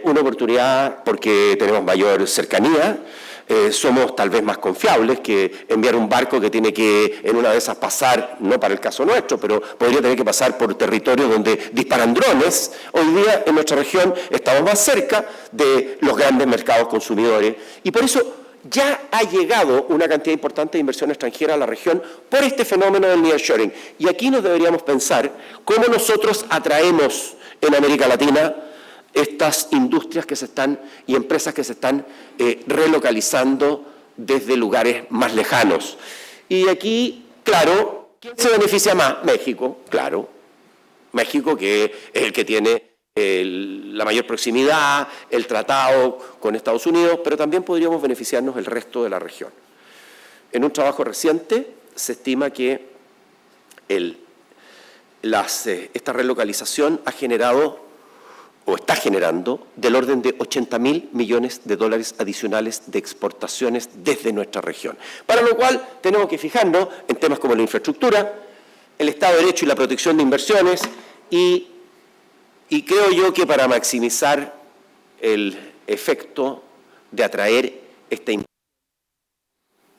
Una oportunidad porque tenemos mayor cercanía, somos tal vez más confiables que enviar un barco que tiene que en una de esas pasar, no para el caso nuestro, pero podría tener que pasar por territorios donde disparan drones. Hoy día en nuestra región estamos más cerca de los grandes mercados consumidores y por eso ya ha llegado una cantidad importante de inversión extranjera a la región por este fenómeno del nearshoring. Y aquí nos deberíamos pensar cómo nosotros atraemos en América Latina estas industrias que se están y empresas que se están relocalizando desde lugares más lejanos. Y aquí, claro, ¿quién se beneficia más? México, claro. México, que es el que tiene la mayor proximidad, el tratado con Estados Unidos, pero también podríamos beneficiarnos el resto de la región. En un trabajo reciente se estima que esta relocalización ha generado o está generando del orden de $80.000 millones adicionales de exportaciones desde nuestra región. Para lo cual tenemos que fijarnos en temas como la infraestructura, el Estado de Derecho y la protección de inversiones y creo yo que para maximizar el efecto de atraer esta inversión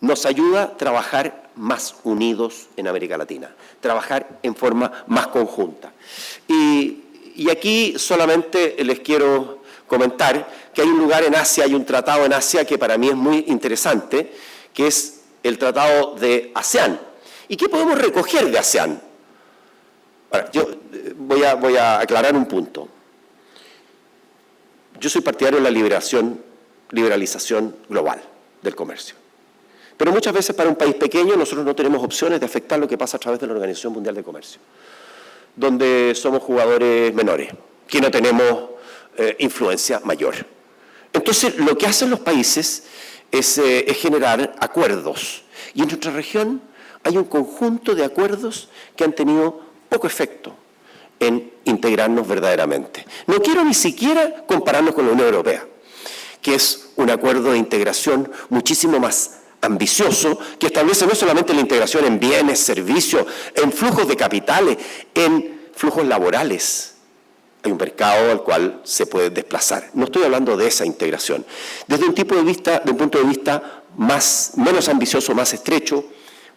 nos ayuda a trabajar más unidos en América Latina, trabajar en forma más conjunta. Y aquí solamente les quiero comentar que hay un lugar en Asia, hay un tratado en Asia que para mí es muy interesante, que es el tratado de ASEAN. ¿Y qué podemos recoger de ASEAN? Ahora, yo voy a aclarar un punto. Yo soy partidario de la liberalización global del comercio. Pero muchas veces para un país pequeño nosotros no tenemos opciones de afectar lo que pasa a través de la Organización Mundial de Comercio, donde somos jugadores menores, que no tenemos influencia mayor. Entonces, lo que hacen los países es generar acuerdos. Y en nuestra región hay un conjunto de acuerdos que han tenido poco efecto en integrarnos verdaderamente. No quiero ni siquiera compararnos con la Unión Europea, que es un acuerdo de integración muchísimo más ambicioso, que establece no solamente la integración en bienes, servicios, en flujos de capitales, en flujos laborales. Hay un mercado al cual se puede desplazar. No estoy hablando de esa integración. Desde un punto de vista menos ambicioso, más estrecho,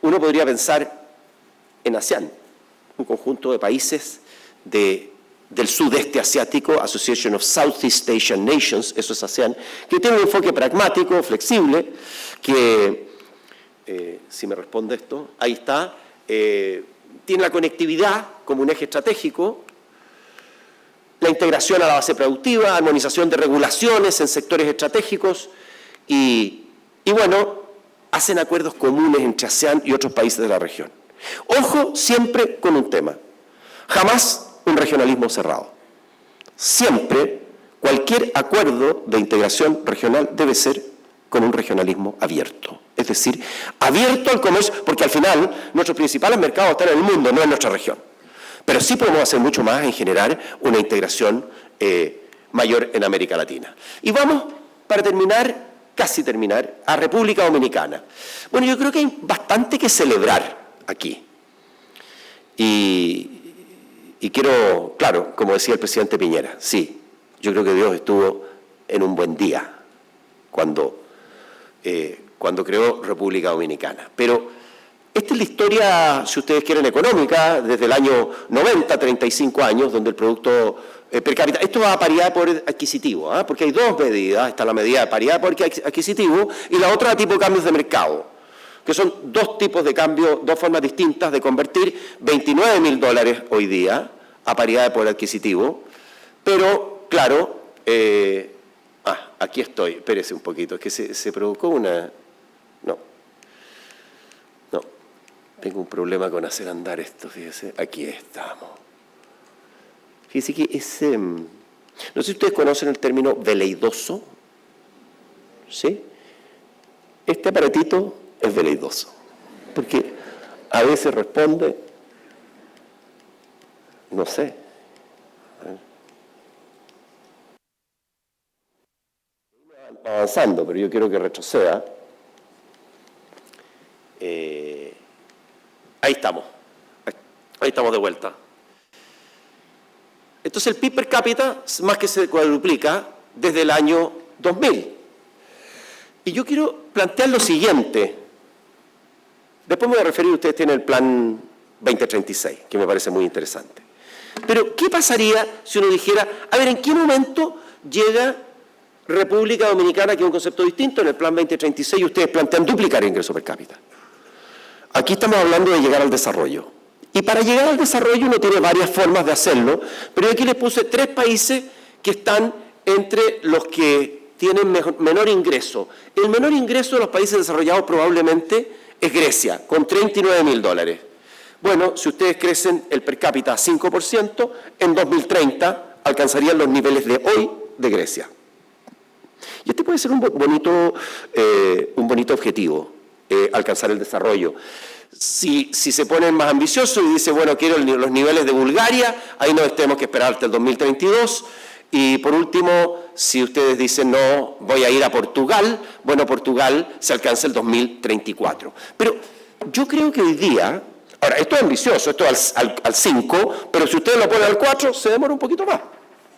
uno podría pensar en ASEAN, un conjunto de países del sudeste asiático, Association of Southeast Asian Nations, eso es ASEAN, que tiene un enfoque pragmático, flexible, que, si me responde esto, ahí está, tiene la conectividad como un eje estratégico, la integración a la base productiva, armonización de regulaciones en sectores estratégicos y bueno, hacen acuerdos comunes entre ASEAN y otros países de la región. Ojo siempre con un tema, jamás un regionalismo cerrado. Siempre, cualquier acuerdo de integración regional debe ser con un regionalismo abierto. Es decir, abierto al comercio, porque al final nuestros principales mercados están en el mundo, no en nuestra región. Pero sí podemos hacer mucho más en generar una integración mayor en América Latina. Y vamos, para terminar, casi terminar, a República Dominicana. Bueno, yo creo que hay bastante que celebrar aquí. Y quiero, claro, como decía el presidente Piñera, sí, yo creo que Dios estuvo en un buen día cuando creó República Dominicana. Pero esta es la historia, si ustedes quieren, económica, desde el año 90, 35 años, donde el producto per cápita, esto va a paridad de poder adquisitivo, porque hay dos medidas, está la medida de paridad de poder adquisitivo y la otra tipo de cambios de mercado, que son dos tipos de cambio, dos formas distintas de convertir $29.000 hoy día a paridad de poder adquisitivo, pero, claro, aquí estoy, espérese un poquito, es que se provocó una... No, tengo un problema con hacer andar esto, fíjese, aquí estamos. Fíjese que es... no sé si ustedes conocen el término veleidoso, ¿sí? Este aparatito es veleidoso, porque a veces responde, no sé. Avanzando, pero yo quiero que retroceda. Ahí estamos de vuelta. Entonces el PIB per cápita más que se cuadruplica desde el año 2000. Y yo quiero plantear lo siguiente. Después me voy a referir, ustedes tienen el plan 2036, que me parece muy interesante. Pero, ¿qué pasaría si uno dijera, a ver, ¿en qué momento llega República Dominicana, que es un concepto distinto, en el plan 2036 ustedes plantean duplicar el ingreso per cápita? Aquí estamos hablando de llegar al desarrollo. Y para llegar al desarrollo uno tiene varias formas de hacerlo, pero yo aquí les puse 3 países que están entre los que tienen menor ingreso. El menor ingreso de los países desarrollados probablemente es Grecia, con $39.000. Bueno, si ustedes crecen el per cápita a 5%, en 2030 alcanzarían los niveles de hoy de Grecia. Y este puede ser un bonito objetivo, alcanzar el desarrollo. Si se ponen más ambiciosos y dicen, bueno, quiero los niveles de Bulgaria, ahí no tenemos que esperar hasta el 2032. Y por último, si ustedes dicen, no, voy a ir a Portugal, bueno, Portugal se alcanza el 2034. Pero yo creo que hoy día, ahora, esto es ambicioso, esto es al 5, pero si ustedes lo ponen al 4, se demora un poquito más.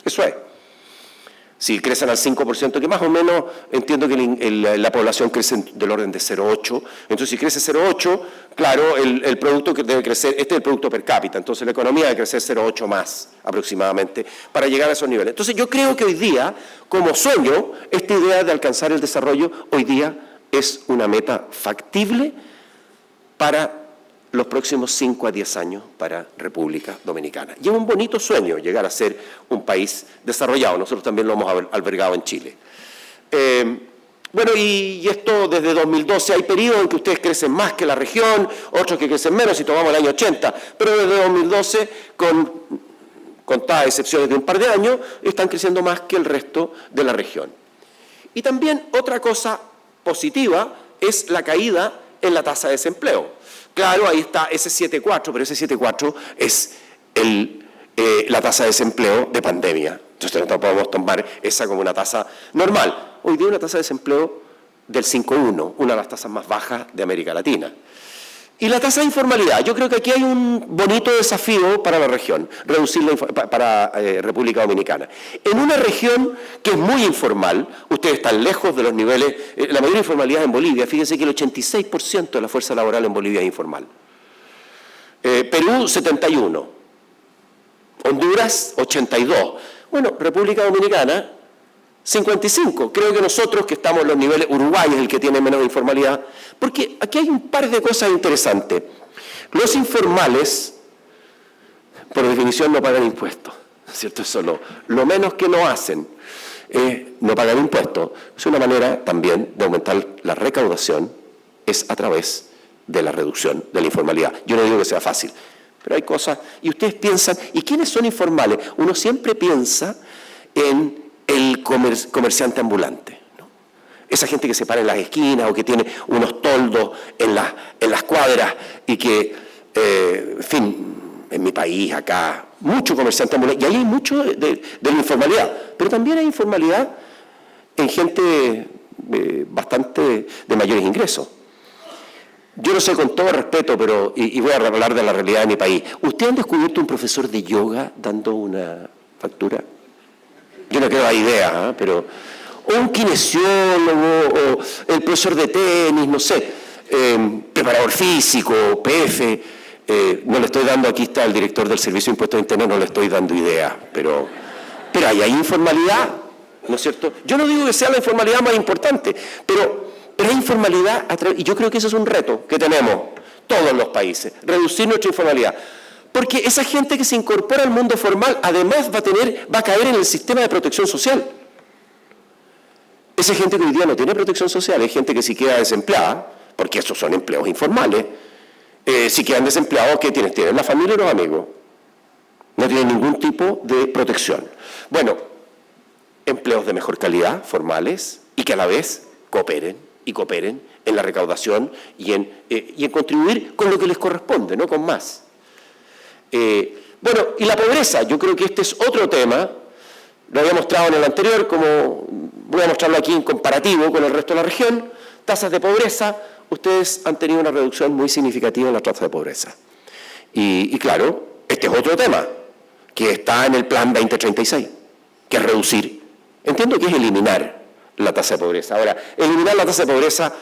Eso es. Si crecen al 5%, que más o menos entiendo que la población crece del orden de 0,8. Entonces, si crece 0,8, claro, el producto que debe crecer, este es el producto per cápita, entonces la economía debe crecer 0,8 más aproximadamente para llegar a esos niveles. Entonces, yo creo que hoy día, como sueño, esta idea de alcanzar el desarrollo, hoy día es una meta factible para los próximos 5 a 10 años para República Dominicana. Y es un bonito sueño llegar a ser un país desarrollado. Nosotros también lo hemos albergado en Chile. Bueno, y esto desde 2012 hay periodos en que ustedes crecen más que la región, otros que crecen menos, si tomamos el año 80, pero desde 2012, con contadas excepciones de un par de años, están creciendo más que el resto de la región. Y también otra cosa positiva es la caída en la tasa de desempleo. Claro, ahí está ese 7,4, pero ese 7,4 es la tasa de desempleo de pandemia. Entonces no podemos tomar esa como una tasa normal. Hoy día una tasa de desempleo del 5,1, una de las tasas más bajas de América Latina. Y la tasa de informalidad, yo creo que aquí hay un bonito desafío para la región, reducirla para República Dominicana. En una región que es muy informal, ustedes están lejos de los niveles, la mayor informalidad en Bolivia, fíjense que el 86% de la fuerza laboral en Bolivia es informal. Perú, 71%. Honduras, 82%. Bueno, República Dominicana, 55%. Creo que nosotros, que estamos en los niveles, Uruguay es el que tiene menos informalidad, porque aquí hay un par de cosas interesantes. Los informales, por definición, no pagan impuestos, ¿cierto? Eso lo menos que no hacen es no pagar impuestos. Es una manera también de aumentar la recaudación, es a través de la reducción de la informalidad. Yo no digo que sea fácil, pero hay cosas, y ustedes piensan, ¿y quiénes son informales? Uno siempre piensa en el comerciante ambulante, ¿no? Esa gente que se para en las esquinas o que tiene unos toldos en las cuadras y que, en fin, en mi país, acá, mucho comerciante ambulante, y ahí hay mucho de la informalidad, pero también hay informalidad en gente bastante de mayores ingresos. Yo no sé, con todo respeto, pero, y voy a hablar de la realidad de mi país, ¿ustedes han descubierto un profesor de yoga dando una factura? Yo no creo a idea, pero o un kinesiólogo, o el profesor de tenis, no sé, preparador físico, PF, no le estoy dando, aquí está el director del Servicio de Impuestos Internos, no le estoy dando idea, pero hay informalidad, ¿no es cierto? Yo no digo que sea la informalidad más importante, pero hay informalidad, y yo creo que ese es un reto que tenemos todos los países, reducir nuestra informalidad. Porque esa gente que se incorpora al mundo formal, además va a caer en el sistema de protección social. Esa gente que hoy día no tiene protección social, es gente que si queda desempleada, porque esos son empleos informales, si quedan desempleados, ¿qué tienen? ¿Tienen la familia o los amigos? No tienen ningún tipo de protección. Bueno, empleos de mejor calidad, formales, y que a la vez cooperen en la recaudación y en contribuir con lo que les corresponde, no con más. Bueno, y la pobreza, yo creo que este es otro tema, lo había mostrado en el anterior, como voy a mostrarlo aquí en comparativo con el resto de la región, tasas de pobreza, ustedes han tenido una reducción muy significativa en la tasa de pobreza. Y claro, este es otro tema, que está en el Plan 2036, que es reducir, entiendo que es eliminar la tasa de pobreza. Ahora, eliminar la tasa de pobreza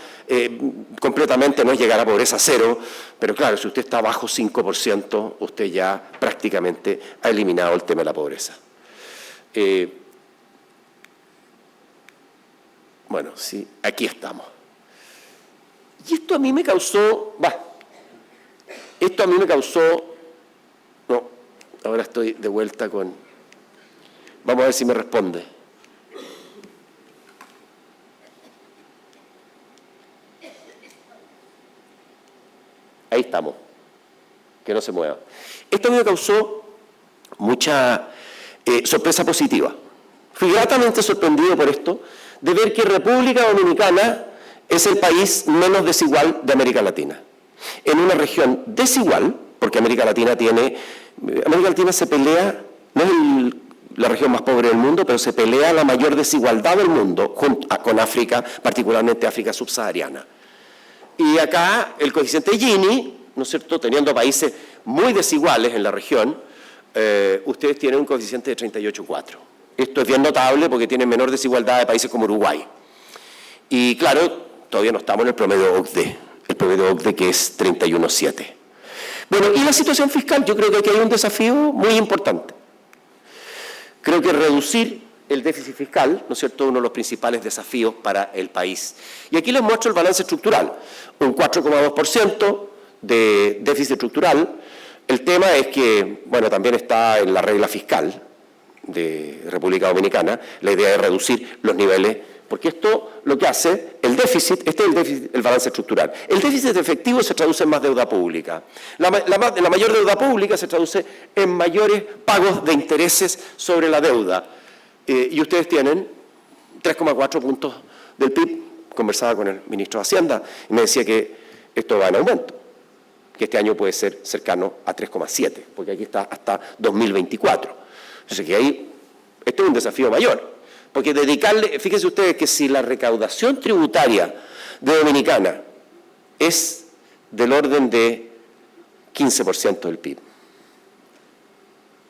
completamente no es llegar a pobreza cero, pero claro, si usted está bajo 5%, usted ya prácticamente ha eliminado el tema de la pobreza. Bueno, sí, aquí estamos. Y esto a mí me causó, no, ahora estoy de vuelta con, vamos a ver si me responde. Ahí estamos, que no se mueva. Esto me causó mucha sorpresa positiva. Fui gratamente sorprendido por esto, de ver que República Dominicana es el país menos desigual de América Latina. En una región desigual, porque América Latina se pelea, no es la región más pobre del mundo, pero se pelea la mayor desigualdad del mundo con África, particularmente África subsahariana. Y acá el coeficiente Gini, ¿no es cierto?, teniendo países muy desiguales en la región, ustedes tienen un coeficiente de 38,4. Esto es bien notable porque tienen menor desigualdad de países como Uruguay. Y claro, todavía no estamos en el promedio OCDE, que es 31,7. Bueno, y la situación fiscal, yo creo que aquí hay un desafío muy importante. Creo que reducir el déficit fiscal, ¿no es cierto?, uno de los principales desafíos para el país. Y aquí les muestro el balance estructural, un 4,2%, de déficit estructural. El tema es que, bueno, también está en la regla fiscal de República Dominicana, la idea de reducir los niveles, porque esto lo que hace, el déficit, este es el déficit, el balance estructural. El déficit efectivo se traduce en más deuda pública. La mayor deuda pública se traduce en mayores pagos de intereses sobre la deuda. Y ustedes tienen 3,4 puntos del PIB. Conversaba con el ministro de Hacienda y me decía que esto va en aumento, que este año puede ser cercano a 3,7, porque aquí está hasta 2024. Entonces, que ahí, este es un desafío mayor, porque dedicarle, fíjense ustedes que si la recaudación tributaria de Dominicana es del orden de 15% del PIB,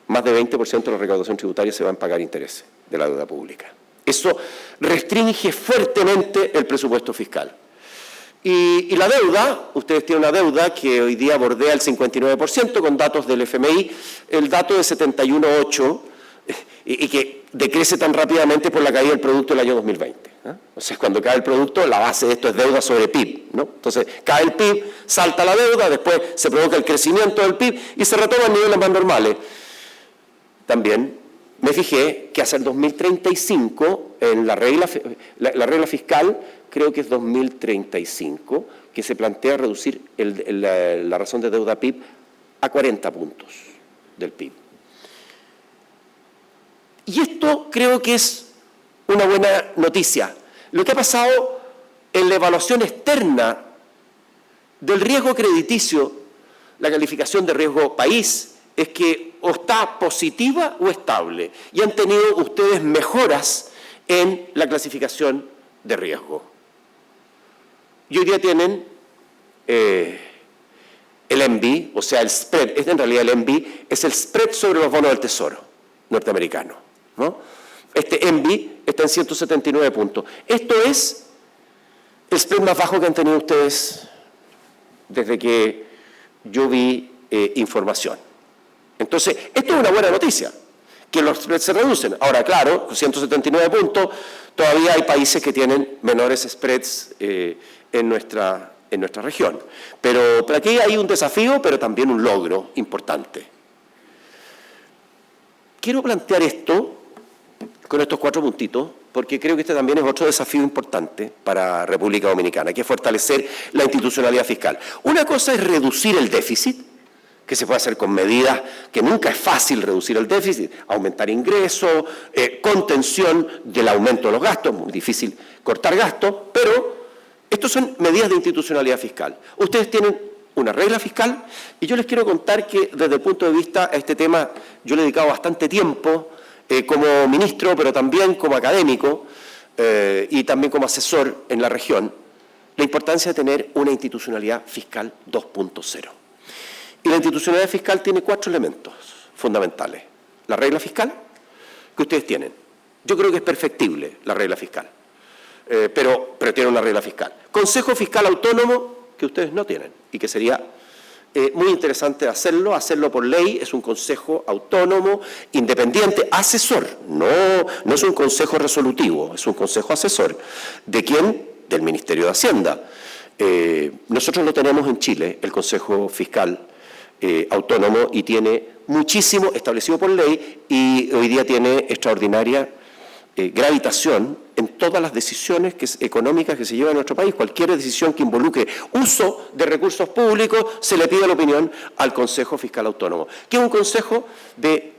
más de 20% de la recaudación tributaria se va a pagar intereses de la deuda pública. Eso restringe fuertemente el presupuesto fiscal. Y la deuda, ustedes tienen una deuda que hoy día bordea el 59% con datos del FMI, el dato de 71,8% y que decrece tan rápidamente por la caída del producto del año 2020. O sea, cuando cae el producto, la base de esto es deuda sobre PIB, ¿no? Entonces, cae el PIB, salta la deuda, después se provoca el crecimiento del PIB y se retoman niveles más normales. También me fijé que hacia el 2035, en la regla fiscal, creo que es 2035, que se plantea reducir la razón de deuda PIB a 40 puntos del PIB. Y esto creo que es una buena noticia. Lo que ha pasado en la evaluación externa del riesgo crediticio, la calificación de riesgo país, es que o está positiva o estable. Y han tenido ustedes mejoras en la clasificación de riesgo. Y hoy día tienen el MB, o sea, el spread, en realidad el MB es el spread sobre los bonos del Tesoro norteamericano, ¿no? Este MB está en 179 puntos. Esto es el spread más bajo que han tenido ustedes desde que yo vi información. Entonces, esto es una buena noticia, que los spreads se reducen. Ahora, claro, con 179 puntos, todavía hay países que tienen menores spreads en nuestra región. Pero aquí hay un desafío, pero también un logro importante. Quiero plantear esto con estos 4 puntitos, porque creo que este también es otro desafío importante para República Dominicana, que es fortalecer la institucionalidad fiscal. Una cosa es reducir el déficit, que se puede hacer con medidas que nunca es fácil reducir el déficit, aumentar ingresos, contención del aumento de los gastos, muy difícil cortar gastos, pero estos son medidas de institucionalidad fiscal. Ustedes tienen una regla fiscal y yo les quiero contar que desde el punto de vista a este tema yo le he dedicado bastante tiempo como ministro, pero también como académico y también como asesor en la región, la importancia de tener una institucionalidad fiscal 2.0. Y la institucionalidad fiscal tiene 4 elementos fundamentales. La regla fiscal que ustedes tienen. Yo creo que es perfectible la regla fiscal, pero tiene una regla fiscal. Consejo Fiscal Autónomo que ustedes no tienen y que sería muy interesante hacerlo por ley. Es un consejo autónomo, independiente, asesor. No es un consejo resolutivo, es un consejo asesor. ¿De quién? Del Ministerio de Hacienda. Nosotros no tenemos en Chile el Consejo Fiscal autónomo y tiene muchísimo establecido por ley y hoy día tiene extraordinaria gravitación en todas las decisiones económicas que se llevan en nuestro país. Cualquier decisión que involucre uso de recursos públicos se le pide la opinión al Consejo Fiscal Autónomo, que es un consejo de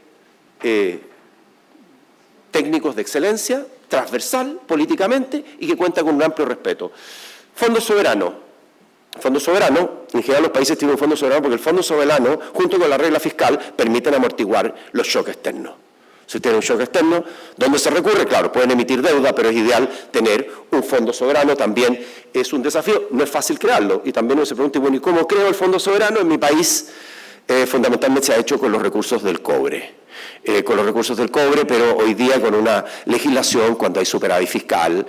técnicos de excelencia, transversal políticamente y que cuenta con un amplio respeto. Fondo soberano. Fondo soberano, en general los países tienen un fondo soberano porque el fondo soberano, junto con la regla fiscal, permiten amortiguar los shocks externos. Si tienen un shock externo, ¿dónde se recurre? Claro, pueden emitir deuda, pero es ideal tener un fondo soberano. También es un desafío, no es fácil crearlo. Y también uno se pregunta, bueno, ¿y cómo creo el fondo soberano? En mi país fundamentalmente se ha hecho con los recursos del cobre. Pero hoy día con una legislación, cuando hay superávit fiscal,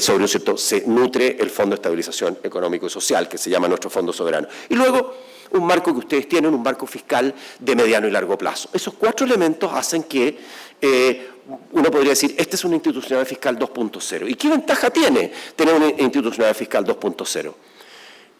sobre un cierto, se nutre el Fondo de Estabilización Económico y Social, que se llama nuestro Fondo Soberano. Y luego, un marco que ustedes tienen, un marco fiscal de mediano y largo plazo. Esos 4 elementos hacen que uno podría decir, esta es una institucionalidad fiscal 2.0. ¿Y qué ventaja tiene tener una institucionalidad fiscal 2.0?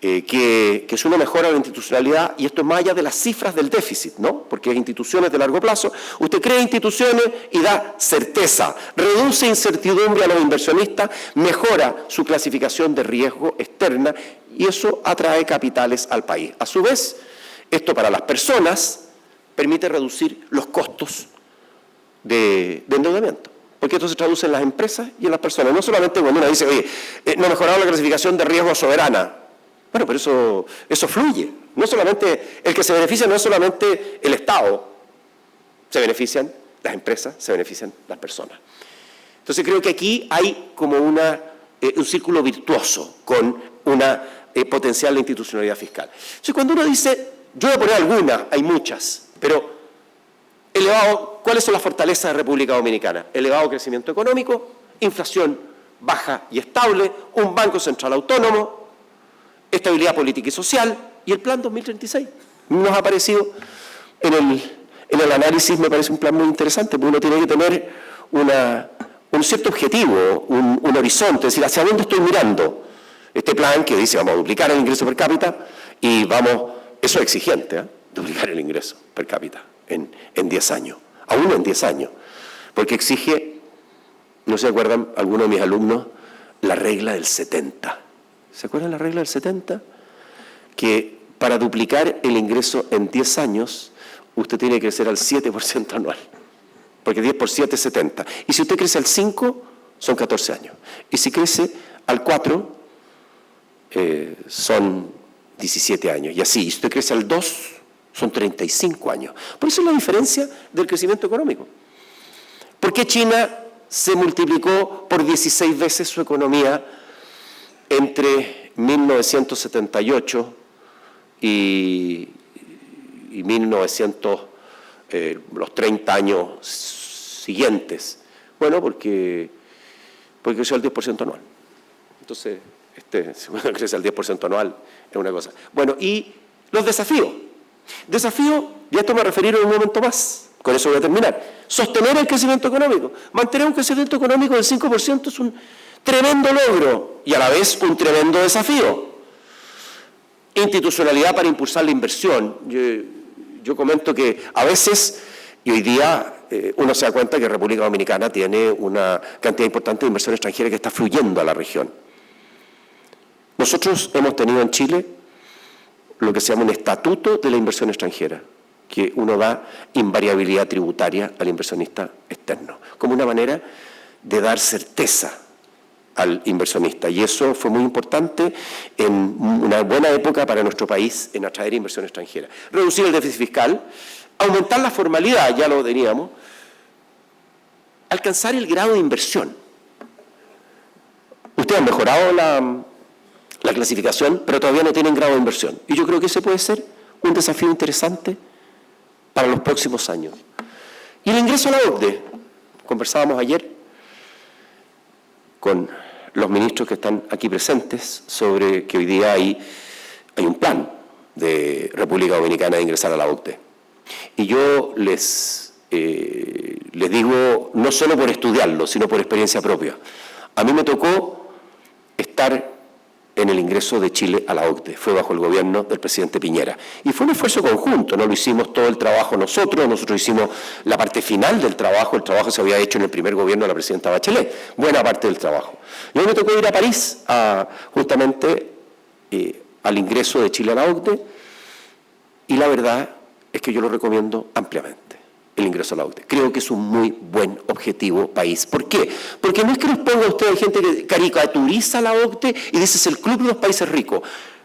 que es una mejora de la institucionalidad, y esto es más allá de las cifras del déficit, ¿no? Porque es instituciones de largo plazo. Usted crea instituciones y da certeza, reduce incertidumbre a los inversionistas, mejora su clasificación de riesgo externa y eso atrae capitales al país. A su vez, esto para las personas permite reducir los costos de endeudamiento, porque esto se traduce en las empresas y en las personas. No solamente cuando uno dice, oye, no ha mejorado la clasificación de riesgo soberana. Bueno, pero eso fluye. No solamente, el que se beneficia no es solamente el Estado, se benefician las empresas, se benefician las personas. Entonces creo que aquí hay como un círculo virtuoso con una potencial institucionalidad fiscal. Entonces cuando uno dice, yo voy a poner algunas, hay muchas, pero ¿cuáles son las fortalezas de República Dominicana? Elevado crecimiento económico, inflación baja y estable, un Banco Central autónomo, estabilidad política y social, y el Plan 2036. Nos ha parecido, en el análisis me parece un plan muy interesante, porque uno tiene que tener un cierto objetivo, un horizonte, es decir, ¿hacia dónde estoy mirando? Este plan que dice, vamos a duplicar el ingreso per cápita, y eso es exigente, duplicar el ingreso per cápita en 10 años, aún en 10 años, porque exige, no se acuerdan algunos de mis alumnos, la regla del 70. ¿Se acuerdan la regla del 70? Que para duplicar el ingreso en 10 años, usted tiene que crecer al 7% anual. Porque 10 por 7 es 70. Y si usted crece al 5, son 14 años. Y si crece al 4, son 17 años. Y así, y si usted crece al 2, son 35 años. Por eso es la diferencia del crecimiento económico. ¿Por qué China se multiplicó por 16 veces su economía entre 1978 y 1900, los 30 años siguientes? Bueno, porque creció al 10% anual. Entonces, cuando crece al 10% anual es una cosa. Bueno, y los desafíos. Desafío, y a esto me referiré en un momento más, con eso voy a terminar. Sostener el crecimiento económico. Mantener un crecimiento económico del 5% es un tremendo logro y a la vez un tremendo desafío. Institucionalidad para impulsar la inversión. Yo comento que a veces, y hoy día uno se da cuenta que República Dominicana tiene una cantidad importante de inversión extranjera que está fluyendo a la región. Nosotros hemos tenido en Chile lo que se llama un estatuto de la inversión extranjera, que uno da invariabilidad tributaria al inversionista externo, como una manera de dar certeza al inversionista. Y eso fue muy importante en una buena época para nuestro país en atraer inversión extranjera. Reducir el déficit fiscal, aumentar la formalidad, ya lo teníamos, alcanzar el grado de inversión. Ustedes han mejorado la clasificación, pero todavía no tienen grado de inversión. Y yo creo que ese puede ser un desafío interesante para los próximos años. Y el ingreso a la OCDE. Conversábamos ayer con los ministros que están aquí presentes sobre que hoy día hay un plan de República Dominicana de ingresar a la OCDE. Y yo les digo, no solo por estudiarlo, sino por experiencia propia. A mí me tocó estar en el ingreso de Chile a la OCDE, fue bajo el gobierno del presidente Piñera. Y fue un esfuerzo conjunto, no lo hicimos todo el trabajo nosotros hicimos la parte final del trabajo, el trabajo se había hecho en el primer gobierno de la presidenta Bachelet, buena parte del trabajo. Y a mí me tocó ir a París justamente al ingreso de Chile a la OCDE, y la verdad es que yo lo recomiendo ampliamente, el ingreso a la OCDE. Creo que es un muy buen objetivo país. ¿Por qué? Porque no es que nos ponga usted gente que caricaturiza la OCDE y dice es el club de los países ricos.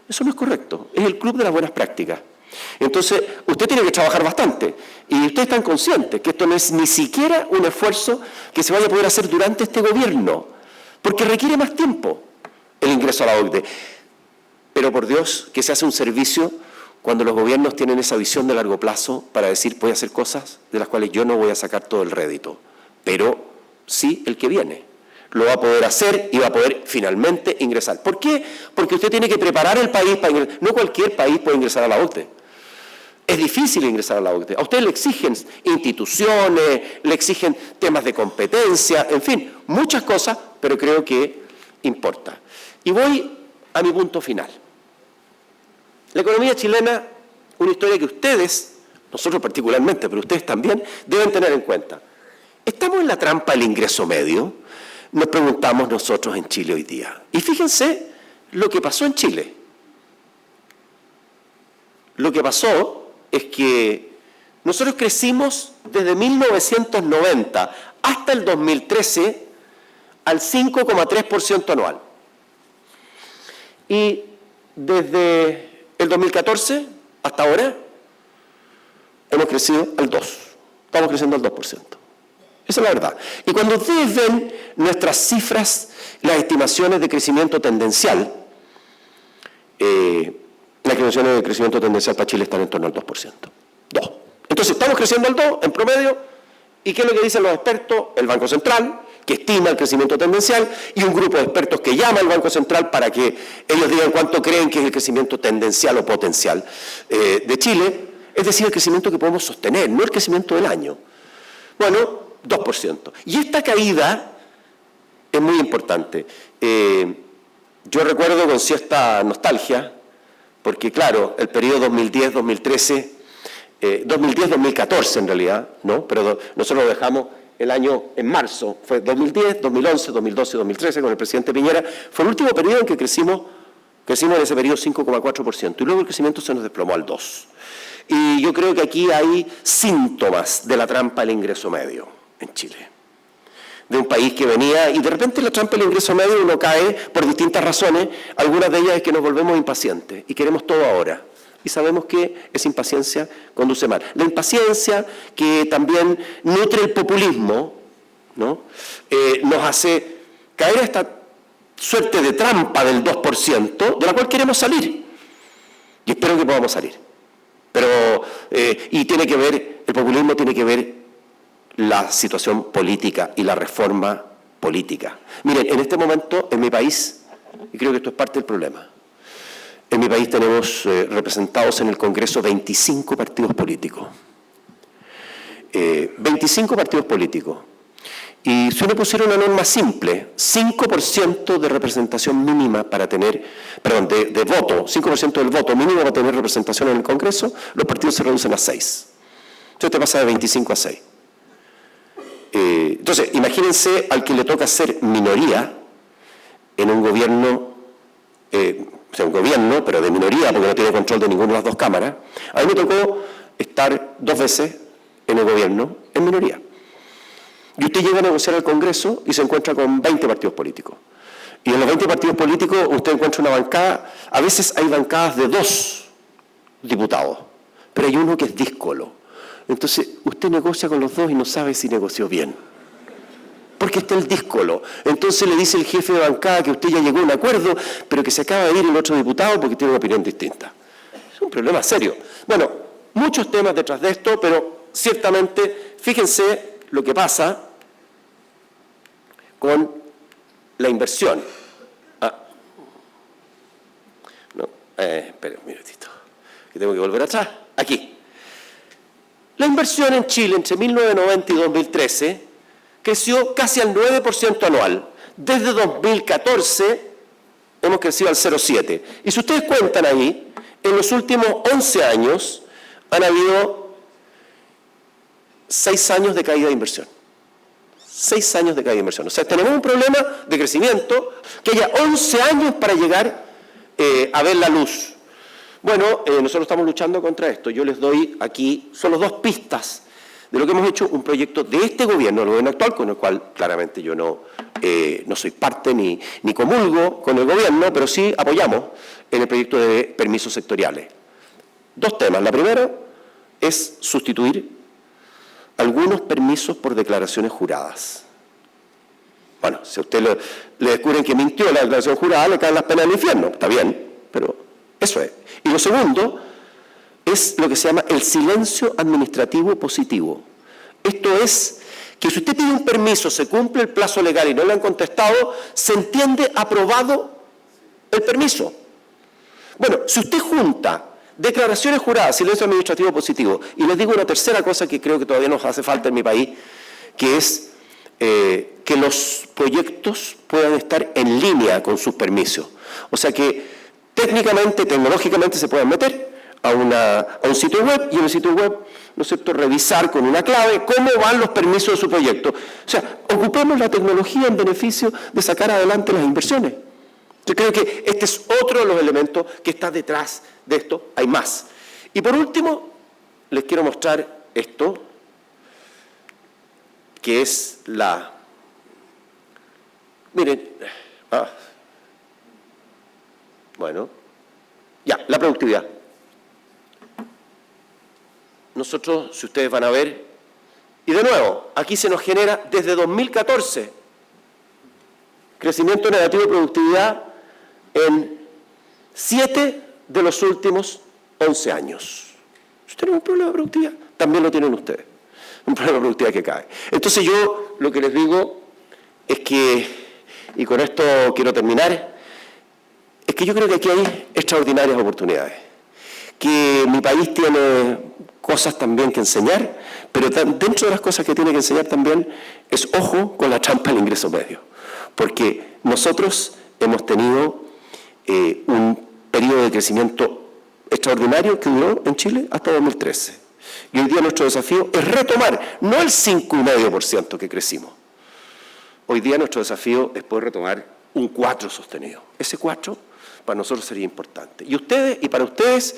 Eso no es correcto, es el club de las buenas prácticas. Entonces, usted tiene que trabajar bastante y ustedes están conscientes que esto no es ni siquiera un esfuerzo que se vaya a poder hacer durante este gobierno, porque requiere más tiempo el ingreso a la OCDE. Pero por Dios, que se hace un servicio cuando los gobiernos tienen esa visión de largo plazo para decir, voy a hacer cosas de las cuales yo no voy a sacar todo el rédito, pero sí el que viene lo va a poder hacer y va a poder finalmente ingresar. ¿Por qué? Porque usted tiene que preparar el país para ingresar. No cualquier país puede ingresar a la OCDE. Es difícil ingresar a la OCDE. A usted le exigen instituciones, le exigen temas de competencia, en fin, muchas cosas, pero creo que importa. Y voy a mi punto final. La economía chilena, una historia que ustedes, nosotros particularmente, pero ustedes también, deben tener en cuenta. ¿Estamos en la trampa del ingreso medio? Nos preguntamos nosotros en Chile hoy día. Y fíjense lo que pasó en Chile. Lo que pasó es que nosotros crecimos desde 1990 hasta el 2013 al 5,3% anual. Y desde el 2014 hasta ahora hemos crecido al 2%. Estamos creciendo al 2%. Esa es la verdad. Y cuando ustedes ven nuestras cifras, las estimaciones de crecimiento tendencial, las estimaciones de crecimiento tendencial para Chile están en torno al 2%. 2. Entonces, estamos creciendo al 2 en promedio. ¿Y qué es lo que dicen los expertos? El Banco Central, que estima el crecimiento tendencial, y un grupo de expertos que llama al Banco Central para que ellos digan cuánto creen que es el crecimiento tendencial o potencial de Chile, es decir, el crecimiento que podemos sostener, no el crecimiento del año. Bueno, 2%. Y esta caída es muy importante. Yo recuerdo con cierta nostalgia, porque claro, el periodo 2010-2013, 2010-2014 en realidad, ¿no? Pero nosotros lo dejamos el año en marzo, fue 2010, 2011, 2012 y 2013 con el presidente Piñera, fue el último periodo en que crecimos en ese periodo 5,4%, y luego el crecimiento se nos desplomó al 2%. Y yo creo que aquí hay síntomas de la trampa del ingreso medio en Chile. De un país que venía, y de repente la trampa del ingreso medio uno cae por distintas razones, algunas de ellas es que nos volvemos impacientes y queremos todo ahora. Y sabemos que esa impaciencia conduce mal. La impaciencia que también nutre el populismo, ¿no? Nos hace caer a esta suerte de trampa del 2%, de la cual queremos salir. Y espero que podamos salir. Pero, y tiene que ver, el populismo tiene que ver la situación política y la reforma política. Miren, en este momento en mi país, y creo que esto es parte del problema, en mi país tenemos representados en el Congreso 25 partidos políticos. 25 partidos políticos. Y si uno pusiera una norma simple, 5% de representación mínima para tener, perdón, de voto, 5% del voto mínimo para tener representación en el Congreso, los partidos se reducen a 6. Entonces te pasa de 25 a 6. Entonces, imagínense al que le toca ser minoría en un gobierno, o sea, un gobierno, pero de minoría, porque no tiene control de ninguna de las dos cámaras. A mí me tocó estar 2 veces en el gobierno en minoría. Y usted llega a negociar al Congreso y se encuentra con 20 partidos políticos. Y en los 20 partidos políticos usted encuentra una bancada, a veces hay bancadas de 2 diputados, pero hay uno que es díscolo. Entonces, usted negocia con los 2 y no sabe si negoció bien. Porque está el díscolo. Entonces le dice el jefe de bancada que usted ya llegó a un acuerdo, pero que se acaba de ir el otro diputado porque tiene una opinión distinta. Es un problema serio. Bueno, muchos temas detrás de esto, pero ciertamente, fíjense lo que pasa con la inversión. Espera un minutito, que tengo que volver atrás. Aquí. La inversión en Chile entre 1990 y 2013 creció casi al 9% anual. Desde 2014 hemos crecido al 0,7%. Y si ustedes cuentan ahí, en los últimos 11 años han habido 6 años de caída de inversión. 6 años de caída de inversión. O sea, tenemos un problema de crecimiento que haya 11 años para llegar a ver la luz. Bueno, nosotros estamos luchando contra esto. Yo les doy aquí solo 2 pistas de lo que hemos hecho, un proyecto de este gobierno, el gobierno actual, con el cual claramente yo no soy parte ni comulgo con el gobierno, pero sí apoyamos en el proyecto de permisos sectoriales. 2 temas. La primera es sustituir algunos permisos por declaraciones juradas. Bueno, si a usted le descubren que mintió la declaración jurada, le caen las penas del infierno. Está bien, pero eso es. Y lo segundo es lo que se llama el silencio administrativo positivo. Esto es que si usted pide un permiso, se cumple el plazo legal y no le han contestado, se entiende aprobado el permiso. Bueno, si usted junta declaraciones juradas, silencio administrativo positivo, y les digo una tercera cosa que creo que todavía nos hace falta en mi país, que es que los proyectos puedan estar en línea con sus permisos. O sea, que técnicamente, tecnológicamente se pueden meter a un sitio web y en el sitio web, ¿no es cierto?, revisar con una clave cómo van los permisos de su proyecto. O sea, ocupemos la tecnología en beneficio de sacar adelante las inversiones. Yo creo que este es otro de los elementos que está detrás de esto. Hay más. Y por último, les quiero mostrar esto, que es la... Miren, bueno, ya, la productividad. Nosotros, si ustedes van a ver, y de nuevo, aquí se nos genera desde 2014 crecimiento negativo de productividad en 7 de los últimos 11 años. Si tienen un problema de productividad, también lo tienen ustedes. Un problema de productividad que cae. Entonces yo lo que les digo es que, y con esto quiero terminar, es que yo creo que aquí hay extraordinarias oportunidades. Que mi país tiene cosas también que enseñar, pero dentro de las cosas que tiene que enseñar también es ojo con la trampa del ingreso medio. Porque nosotros hemos tenido un periodo de crecimiento extraordinario que duró en Chile hasta 2013. Y hoy día nuestro desafío es retomar, no el 5,5% que crecimos. Hoy día nuestro desafío es poder retomar un 4 sostenido. Ese 4 para nosotros sería importante. Y para ustedes,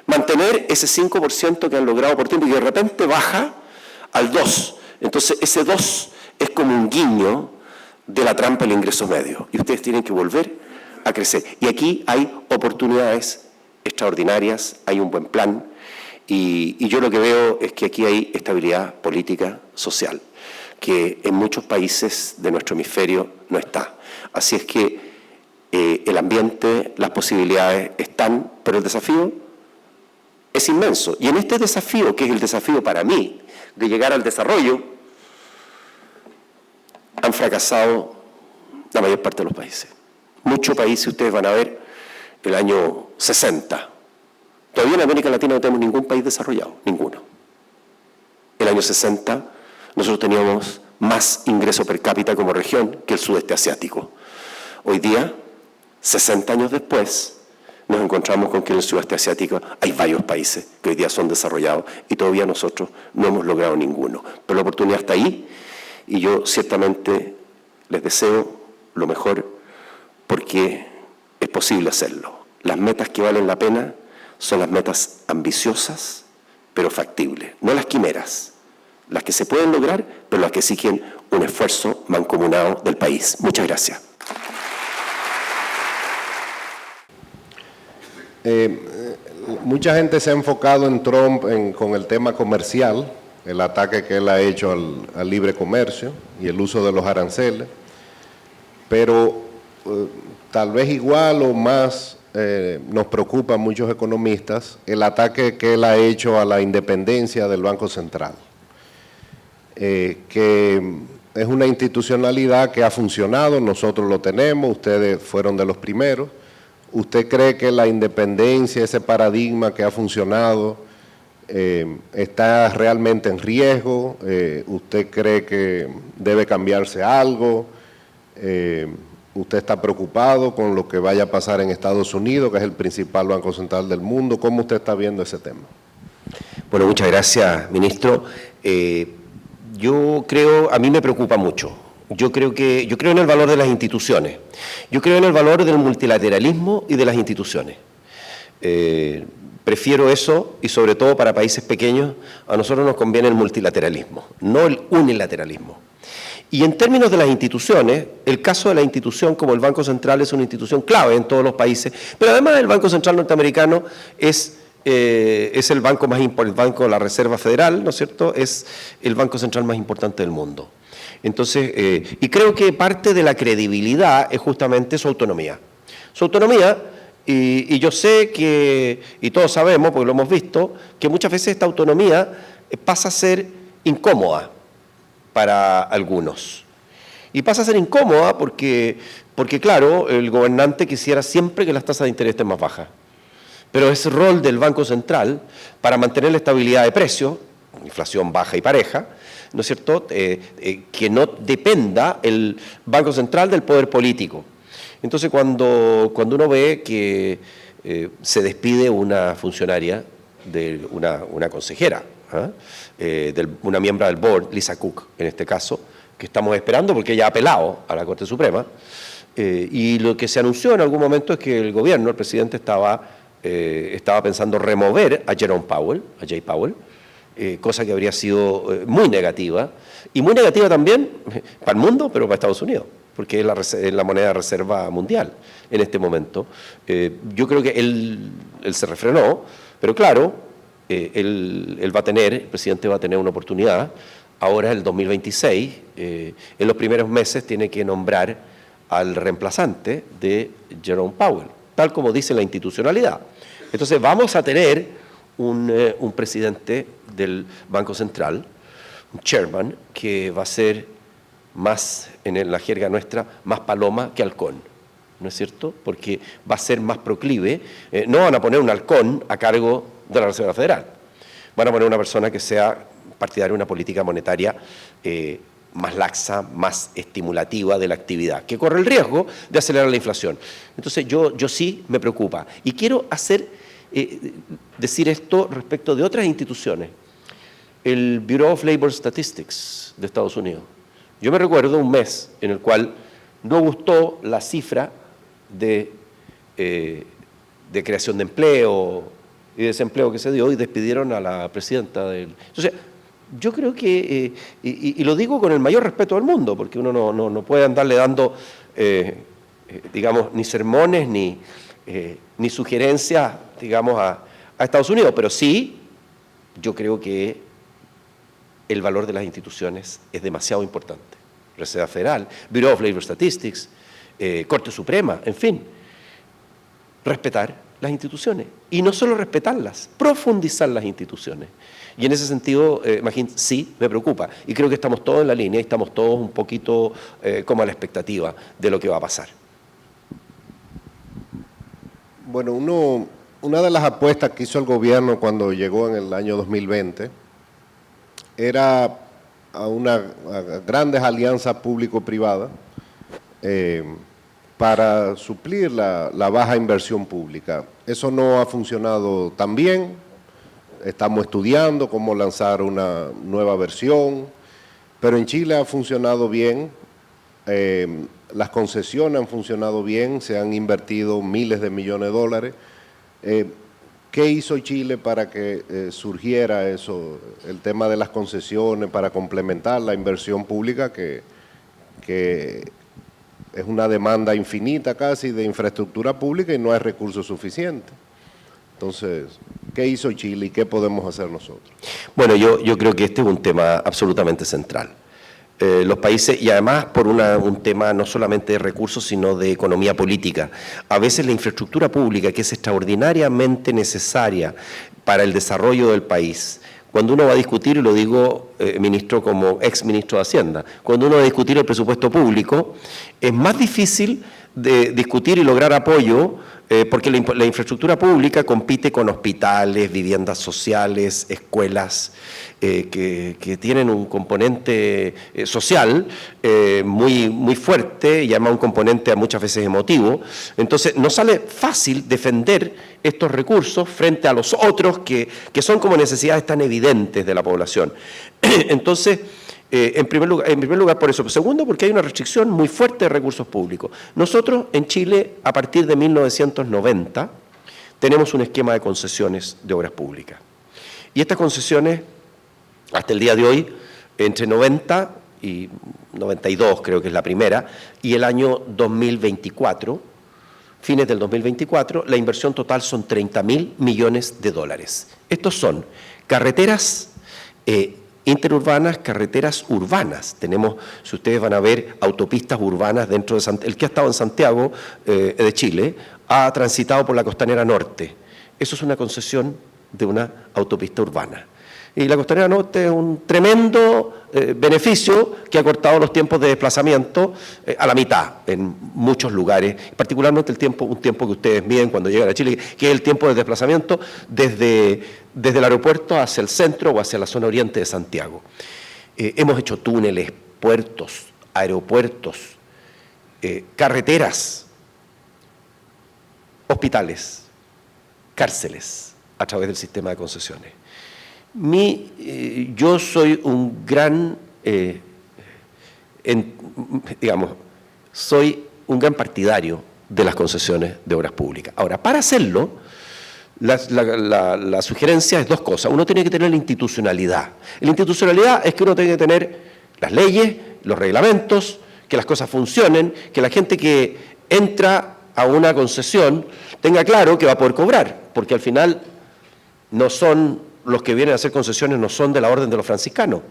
mantener ese 5% que han logrado por tiempo y que de repente baja al 2%. Entonces ese 2% es como un guiño de la trampa del ingreso medio. Y ustedes tienen que volver a crecer. Y aquí hay oportunidades extraordinarias, hay un buen plan. Y yo lo que veo es que aquí hay estabilidad política, social, que en muchos países de nuestro hemisferio no está. Así es que el ambiente, las posibilidades están, pero el desafío es inmenso. Y en este desafío, que es el desafío para mí, de llegar al desarrollo, han fracasado la mayor parte de los países. Muchos países, ustedes van a ver, el año 60. Todavía en América Latina no tenemos ningún país desarrollado, ninguno. El año 60 nosotros teníamos más ingreso per cápita como región que el sudeste asiático. Hoy día, 60 años después, nos encontramos con que en el sudeste asiático hay varios países que hoy día son desarrollados y todavía nosotros no hemos logrado ninguno. Pero la oportunidad está ahí y yo ciertamente les deseo lo mejor porque es posible hacerlo. Las metas que valen la pena son las metas ambiciosas, pero factibles, no las quimeras, las que se pueden lograr, pero las que exigen un esfuerzo mancomunado del país. Muchas gracias. Mucha gente se ha enfocado en Trump con el tema comercial, el ataque que él ha hecho al libre comercio y el uso de los aranceles, pero tal vez igual o más nos preocupa a muchos economistas el ataque que él ha hecho a la independencia del Banco Central, que es una institucionalidad que ha funcionado, nosotros lo tenemos, ustedes fueron de los primeros. ¿Usted cree que la independencia, ese paradigma que ha funcionado, está realmente en riesgo? ¿Usted cree que debe cambiarse algo? ¿Usted está preocupado con lo que vaya a pasar en Estados Unidos, que es el principal banco central del mundo? ¿Cómo usted está viendo ese tema? Bueno, muchas gracias, ministro. Yo creo, a mí me preocupa mucho. Yo creo en el valor de las instituciones. Yo creo en el valor del multilateralismo y de las instituciones. Prefiero eso y sobre todo para países pequeños a nosotros nos conviene el multilateralismo, no el unilateralismo. Y en términos de las instituciones, el caso de la institución como el Banco Central es una institución clave en todos los países, pero además el Banco Central norteamericano es el banco más importante, el Banco de la Reserva Federal, ¿no es cierto?, es el banco central más importante del mundo. Entonces, y creo que parte de la credibilidad es justamente su autonomía. Su autonomía, y yo sé que, y todos sabemos, porque lo hemos visto, que muchas veces esta autonomía pasa a ser incómoda para algunos. Y pasa a ser incómoda porque claro, el gobernante quisiera siempre que las tasas de interés estén más bajas. Pero es el rol del Banco Central para mantener la estabilidad de precios, inflación baja y pareja, ¿no es cierto?, que no dependa el Banco Central del poder político. Entonces, cuando uno ve que se despide una funcionaria, de una consejera, una miembro del board, Lisa Cook, en este caso, que estamos esperando porque ella ha apelado a la Corte Suprema, y lo que se anunció en algún momento es que el gobierno, el presidente, estaba pensando remover a Jerome Powell, a Jay Powell, cosa que habría sido muy negativa, y muy negativa también para el mundo, pero para Estados Unidos, porque es la moneda de reserva mundial en este momento. Yo creo que él se refrenó, pero claro, el presidente va a tener una oportunidad. Ahora, el 2026, en los primeros meses, tiene que nombrar al reemplazante de Jerome Powell, tal como dice la institucionalidad. Entonces, vamos a tener un presidente del Banco Central, un chairman, que va a ser más, en la jerga nuestra, más paloma que halcón, ¿no es cierto? Porque va a ser más proclive. No van a poner un halcón a cargo de la Reserva Federal. Van a poner una persona que sea partidaria de una política monetaria más laxa, más estimulativa de la actividad, que corre el riesgo de acelerar la inflación. Entonces, yo sí me preocupa. Y quiero decir esto respecto de otras instituciones. El Bureau of Labor Statistics de Estados Unidos. Yo me recuerdo un mes en el cual no gustó la cifra de creación de empleo y desempleo que se dio y despidieron a la presidenta del... Entonces, yo creo que, y lo digo con el mayor respeto del mundo, porque uno no puede andarle dando, digamos, ni sermones ni sugerencias, digamos, a Estados Unidos, pero sí, yo creo que el valor de las instituciones es demasiado importante. Reserva Federal, Bureau of Labor Statistics, Corte Suprema, en fin. Respetar las instituciones. Y no solo respetarlas, profundizar las instituciones. Y en ese sentido, sí, me preocupa. Y creo que estamos todos en la línea y estamos todos un poquito como a la expectativa de lo que va a pasar. Bueno, una de las apuestas que hizo el gobierno cuando llegó en el año 2020 era a grandes alianzas público-privadas para suplir la baja inversión pública. Eso no ha funcionado tan bien. Estamos estudiando cómo lanzar una nueva versión, pero en Chile ha funcionado bien. Las concesiones han funcionado bien, se han invertido miles de millones de dólares. ¿Qué hizo Chile para que surgiera eso, el tema de las concesiones, para complementar la inversión pública, que es una demanda infinita casi de infraestructura pública y no hay recursos suficientes? Entonces, ¿qué hizo Chile y qué podemos hacer nosotros? Bueno, yo creo que este es un tema absolutamente central. Los países, y además por un tema no solamente de recursos, sino de economía política. A veces la infraestructura pública, que es extraordinariamente necesaria para el desarrollo del país, cuando uno va a discutir, y lo digo, ministro, como ex ministro de Hacienda, cuando uno va a discutir el presupuesto público, es más difícil de discutir y lograr apoyo, porque la infraestructura pública compite con hospitales, viviendas sociales, escuelas, que tienen un componente social muy fuerte y además un componente muchas veces emotivo. Entonces, no sale fácil defender estos recursos frente a los otros que son como necesidades tan evidentes de la población. Entonces, en primer lugar por eso. Segundo, porque hay una restricción muy fuerte de recursos públicos. Nosotros en Chile, a partir de 1990, tenemos un esquema de concesiones de obras públicas. Y estas concesiones, hasta el día de hoy, entre 90 y 92, creo que es la primera, y el año 2024, fines del 2024, la inversión total son 30.000 millones de dólares. Estos son carreteras interurbanas, carreteras urbanas. Tenemos, si ustedes van a ver, autopistas urbanas dentro de Santiago. El que ha estado en Santiago de Chile ha transitado por la Costanera Norte. Eso es una concesión de una autopista urbana. Y la Costanera Norte es un tremendo beneficio que ha cortado los tiempos de desplazamiento a la mitad en muchos lugares, particularmente un tiempo que ustedes miden cuando llegan a Chile, que es el tiempo de desplazamiento desde el aeropuerto hacia el centro o hacia la zona oriente de Santiago. Hemos hecho túneles, puertos, aeropuertos, carreteras hospitales, cárceles, a través del sistema de concesiones. Yo soy un gran, soy un gran partidario de las concesiones de obras públicas. Ahora, para hacerlo, la sugerencia es dos cosas. Uno tiene que tener la institucionalidad. La institucionalidad es que uno tiene que tener las leyes, los reglamentos, que las cosas funcionen, que la gente que entra a una concesión tenga claro que va a poder cobrar, porque al final no son los que vienen a hacer concesiones, no son de la orden de los franciscanos,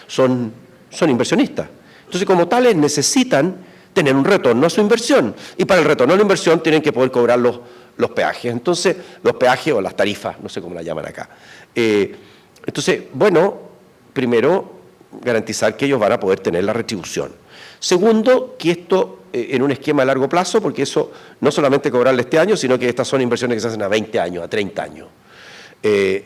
son inversionistas. Entonces, como tales, necesitan tener un retorno a su inversión, y para el retorno a la inversión tienen que poder cobrar los peajes. Entonces, los peajes o las tarifas, no sé cómo la llaman acá. Entonces, bueno, primero, garantizar que ellos van a poder tener la retribución. Segundo, que esto en un esquema a largo plazo, porque eso no solamente cobrarle este año, sino que estas son inversiones que se hacen a 20 años, a 30 años.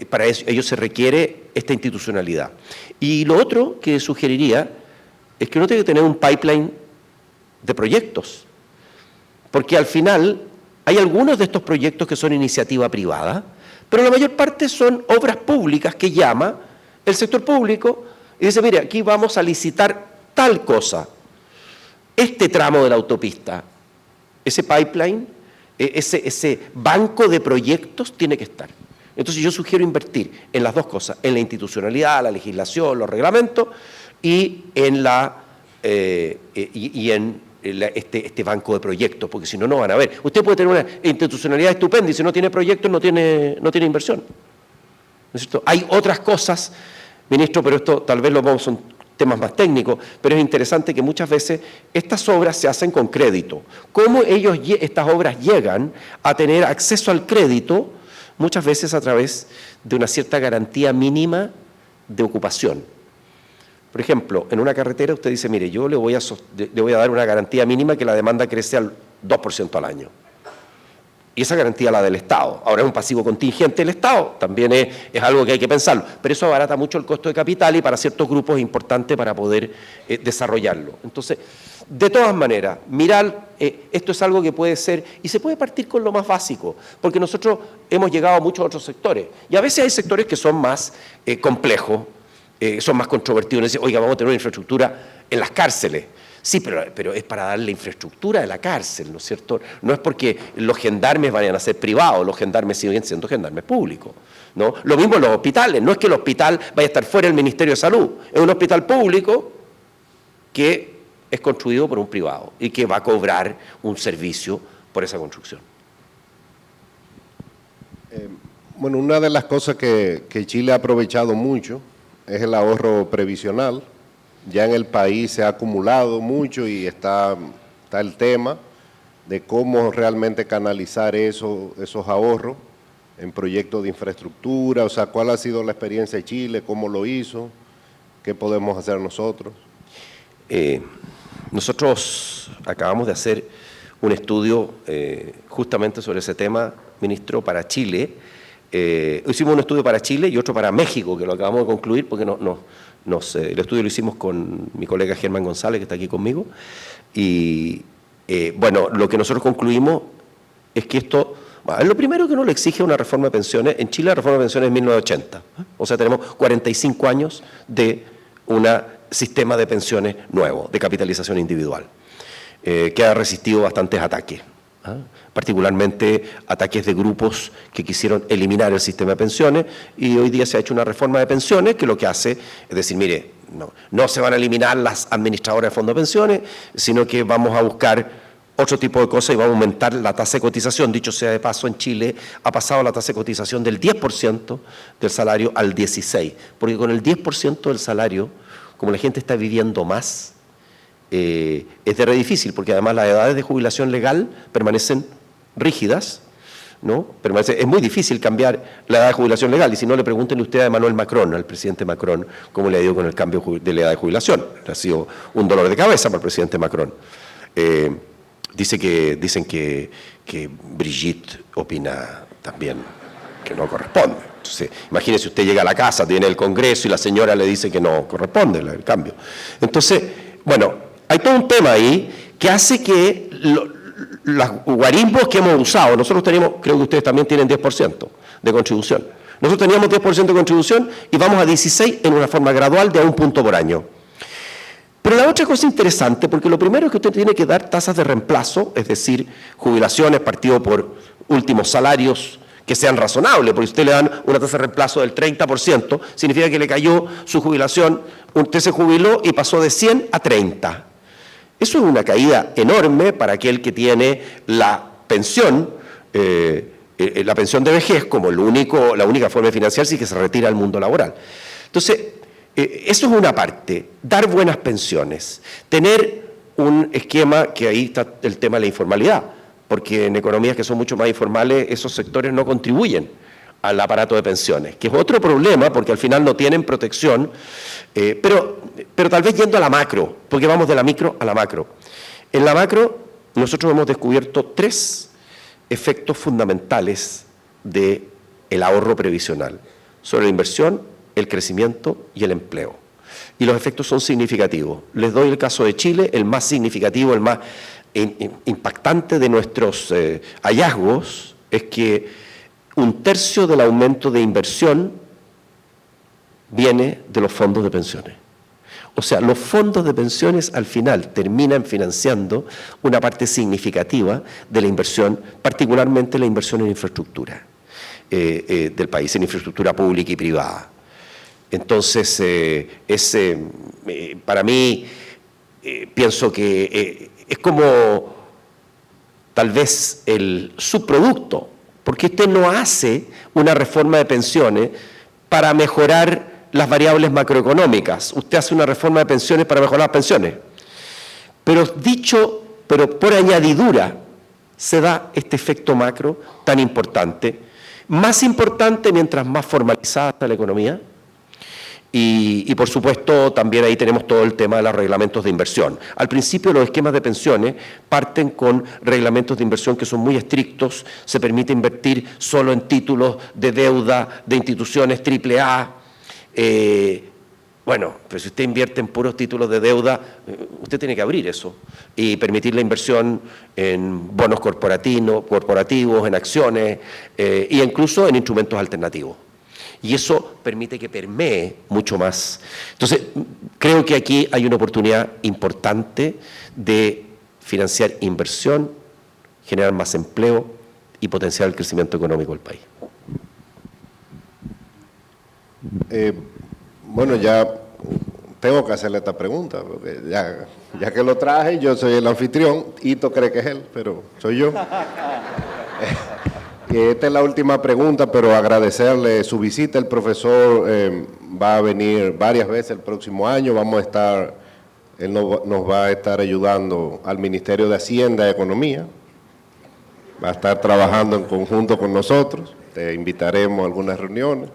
Para ello se requiere esta institucionalidad. Y lo otro que sugeriría es que uno tiene que tener un pipeline de proyectos, porque al final hay algunos de estos proyectos que son iniciativa privada, pero la mayor parte son obras públicas que llama el sector público y dice, mire, aquí vamos a licitar tal cosa, este tramo de la autopista, ese pipeline, ese banco de proyectos tiene que estar. Entonces yo sugiero invertir en las dos cosas, en la institucionalidad, la legislación, los reglamentos y en este banco de proyectos, porque si no, no van a ver. Usted puede tener una institucionalidad estupenda y si no tiene proyectos no tiene inversión. ¿No es cierto? Hay otras cosas, ministro, pero esto tal vez son temas más técnicos, pero es interesante que muchas veces estas obras se hacen con crédito. ¿Cómo estas obras llegan a tener acceso al crédito? Muchas veces a través de una cierta garantía mínima de ocupación. Por ejemplo, en una carretera usted dice, mire, yo le voy a dar una garantía mínima que la demanda crece al 2% al año. Y esa garantía la del Estado. Ahora es un pasivo contingente del Estado, también es algo que hay que pensarlo. Pero eso abarata mucho el costo de capital y para ciertos grupos es importante para poder desarrollarlo. Entonces, de todas maneras, mirar, esto es algo que puede ser, y se puede partir con lo más básico, porque nosotros hemos llegado a muchos otros sectores. Y a veces hay sectores que son más complejos, son más controvertidos. Dicen, oiga, vamos a tener una infraestructura en las cárceles. Sí, pero es para darle infraestructura de la cárcel, ¿no es cierto? No es porque los gendarmes vayan a ser privados, los gendarmes siguen siendo gendarmes públicos, ¿no? Lo mismo en los hospitales, no es que el hospital vaya a estar fuera del Ministerio de Salud, es un hospital público que es construido por un privado y que va a cobrar un servicio por esa construcción. Bueno, una de las cosas que Chile ha aprovechado mucho es el ahorro previsional. Ya en el país se ha acumulado mucho y está el tema de cómo realmente canalizar esos ahorros en proyectos de infraestructura. O sea, ¿cuál ha sido la experiencia de Chile? ¿Cómo lo hizo? ¿Qué podemos hacer nosotros? Nosotros acabamos de hacer un estudio justamente sobre ese tema, ministro, para Chile. Hicimos un estudio para Chile y otro para México, que lo acabamos de concluir porque el estudio lo hicimos con mi colega Germán González, que está aquí conmigo, y bueno, lo que nosotros concluimos es que esto, bueno, lo primero que uno le exige una reforma de pensiones. En Chile la reforma de pensiones es 1980, o sea, tenemos 45 años de un sistema de pensiones nuevo, de capitalización individual, que ha resistido bastantes ataques. Particularmente ataques de grupos que quisieron eliminar el sistema de pensiones, y hoy día se ha hecho una reforma de pensiones que lo que hace es decir, mire, no se van a eliminar las administradoras de fondos de pensiones, sino que vamos a buscar otro tipo de cosas y vamos a aumentar la tasa de cotización. Dicho sea de paso, en Chile ha pasado la tasa de cotización del 10% del salario al 16%, porque con el 10% del salario, como la gente está viviendo más, es de re difícil, porque además las edades de jubilación legal permanecen rígidas, ¿no? Es muy difícil cambiar la edad de jubilación legal, y si no, le pregunten usted a Emmanuel Macron, al presidente Macron, cómo le ha ido con el cambio de la edad de jubilación. Ha sido un dolor de cabeza para el presidente Macron. Dicen que Brigitte opina también que no corresponde. Entonces, imagínese, usted llega a la casa, tiene el Congreso y la señora le dice que no corresponde el cambio. Entonces, bueno, hay todo un tema ahí que hace que los guarismos que hemos usado. Nosotros tenemos, creo que ustedes también tienen 10% de contribución. Nosotros teníamos 10% de contribución y vamos a 16% en una forma gradual de a 1 punto por año. Pero la otra cosa interesante, porque lo primero es que usted tiene que dar tasas de reemplazo, es decir, jubilaciones partido por últimos salarios que sean razonables, porque si usted le dan una tasa de reemplazo del 30%, significa que le cayó su jubilación, usted se jubiló y pasó de 100 a 30. Eso es una caída enorme para aquel que tiene la pensión de vejez como la única forma de financiarse y que se retira al mundo laboral. Entonces, eso es una parte, dar buenas pensiones, tener un esquema que ahí está el tema de la informalidad, porque en economías que son mucho más informales esos sectores no contribuyen al aparato de pensiones, que es otro problema porque al final no tienen protección, pero tal vez yendo a la macro, porque vamos de la micro a la macro. En la macro nosotros hemos descubierto 3 efectos fundamentales del ahorro previsional sobre la inversión, el crecimiento y el empleo. Y los efectos son significativos. Les doy el caso de Chile, el más significativo, el más impactante de nuestros hallazgos es que 1/3 del aumento de inversión viene de los fondos de pensiones. O sea, los fondos de pensiones al final terminan financiando una parte significativa de la inversión, particularmente la inversión en infraestructura del país, en infraestructura pública y privada. Entonces, para mí, pienso que es como tal vez el subproducto, porque usted no hace una reforma de pensiones para mejorar las variables macroeconómicas, usted hace una reforma de pensiones para mejorar las pensiones. Pero por añadidura se da este efecto macro tan importante, más importante mientras más formalizada está la economía. Y por supuesto también ahí tenemos todo el tema de los reglamentos de inversión. Al principio los esquemas de pensiones parten con reglamentos de inversión que son muy estrictos, se permite invertir solo en títulos de deuda de instituciones AAA. Bueno, pero si usted invierte en puros títulos de deuda, usted tiene que abrir eso y permitir la inversión en bonos corporativos, en acciones e incluso en instrumentos alternativos. Y eso permite que permee mucho más. Entonces, creo que aquí hay una oportunidad importante de financiar inversión, generar más empleo y potenciar el crecimiento económico del país. Bueno, ya tengo que hacerle esta pregunta, porque ya que lo traje, yo soy el anfitrión, Ito cree que es él, pero soy yo. Esta es la última pregunta, pero agradecerle su visita. El profesor va a venir varias veces el próximo año. Él nos va a estar ayudando al Ministerio de Hacienda y Economía. Va a estar trabajando en conjunto con nosotros. Te invitaremos a algunas reuniones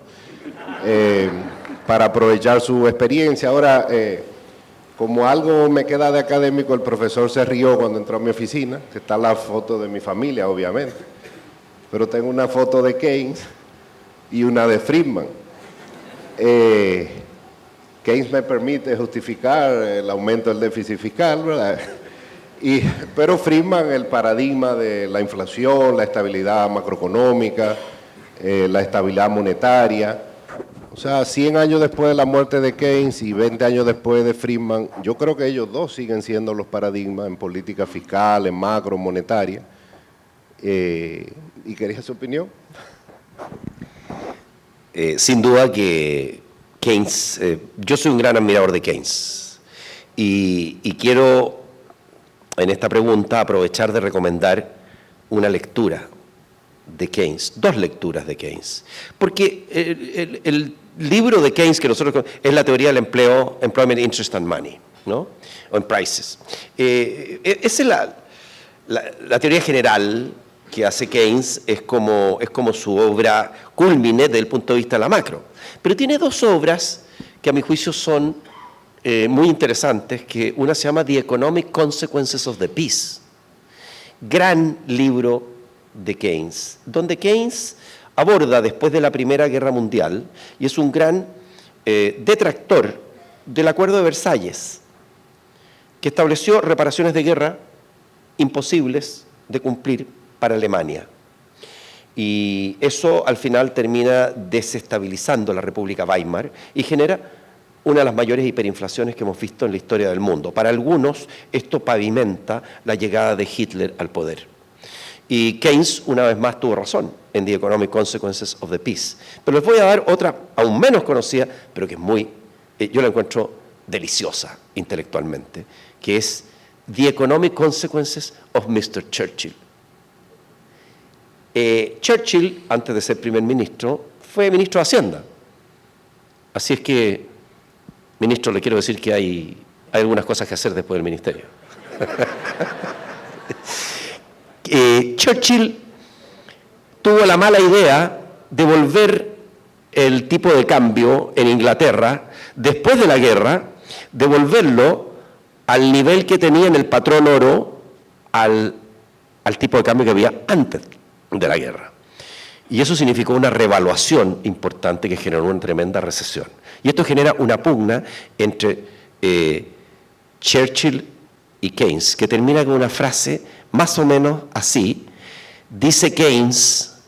para aprovechar su experiencia. Ahora, como algo me queda de académico, el profesor se rió cuando entró a mi oficina. Está la foto de mi familia, obviamente. Pero tengo una foto de Keynes y una de Friedman. Keynes me permite justificar el aumento del déficit fiscal, ¿verdad? Pero Friedman, el paradigma de la inflación, la estabilidad macroeconómica, la estabilidad monetaria. O sea, 100 años después de la muerte de Keynes y 20 años después de Friedman, yo creo que ellos dos siguen siendo los paradigmas en política fiscal, en macro, monetaria. ¿Y quería su opinión? Sin duda que Keynes, yo soy un gran admirador de Keynes y quiero en esta pregunta aprovechar de recomendar una lectura de Keynes, 2 lecturas de Keynes, porque el libro de Keynes que nosotros es la teoría del empleo, Employment, Interest and Money, ¿no? O en Prices. Esa es la teoría general que hace Keynes, es como su obra cúlmine desde el punto de vista de la macro. Pero tiene 2 obras que a mi juicio son muy interesantes, que una se llama The Economic Consequences of the Peace, gran libro de Keynes, donde Keynes aborda después de la Primera Guerra Mundial, y es un gran detractor del Acuerdo de Versalles, que estableció reparaciones de guerra imposibles de cumplir para Alemania. Y eso al final termina desestabilizando la República Weimar y genera una de las mayores hiperinflaciones que hemos visto en la historia del mundo. Para algunos esto pavimenta la llegada de Hitler al poder. Y Keynes una vez más tuvo razón en The Economic Consequences of the Peace. Pero les voy a dar otra aún menos conocida, pero que es muy, yo la encuentro deliciosa intelectualmente, que es The Economic Consequences of Mr. Churchill. Churchill, antes de ser primer ministro, fue ministro de Hacienda. Así es que, ministro, le quiero decir que hay algunas cosas que hacer después del ministerio. Churchill tuvo la mala idea de volver el tipo de cambio en Inglaterra, después de la guerra, devolverlo al nivel que tenía en el patrón oro, al tipo de cambio que había antes de la guerra. Y eso significó una revaluación importante que generó una tremenda recesión. Y esto genera una pugna entre Churchill y Keynes, que termina con una frase más o menos así. Dice Keynes,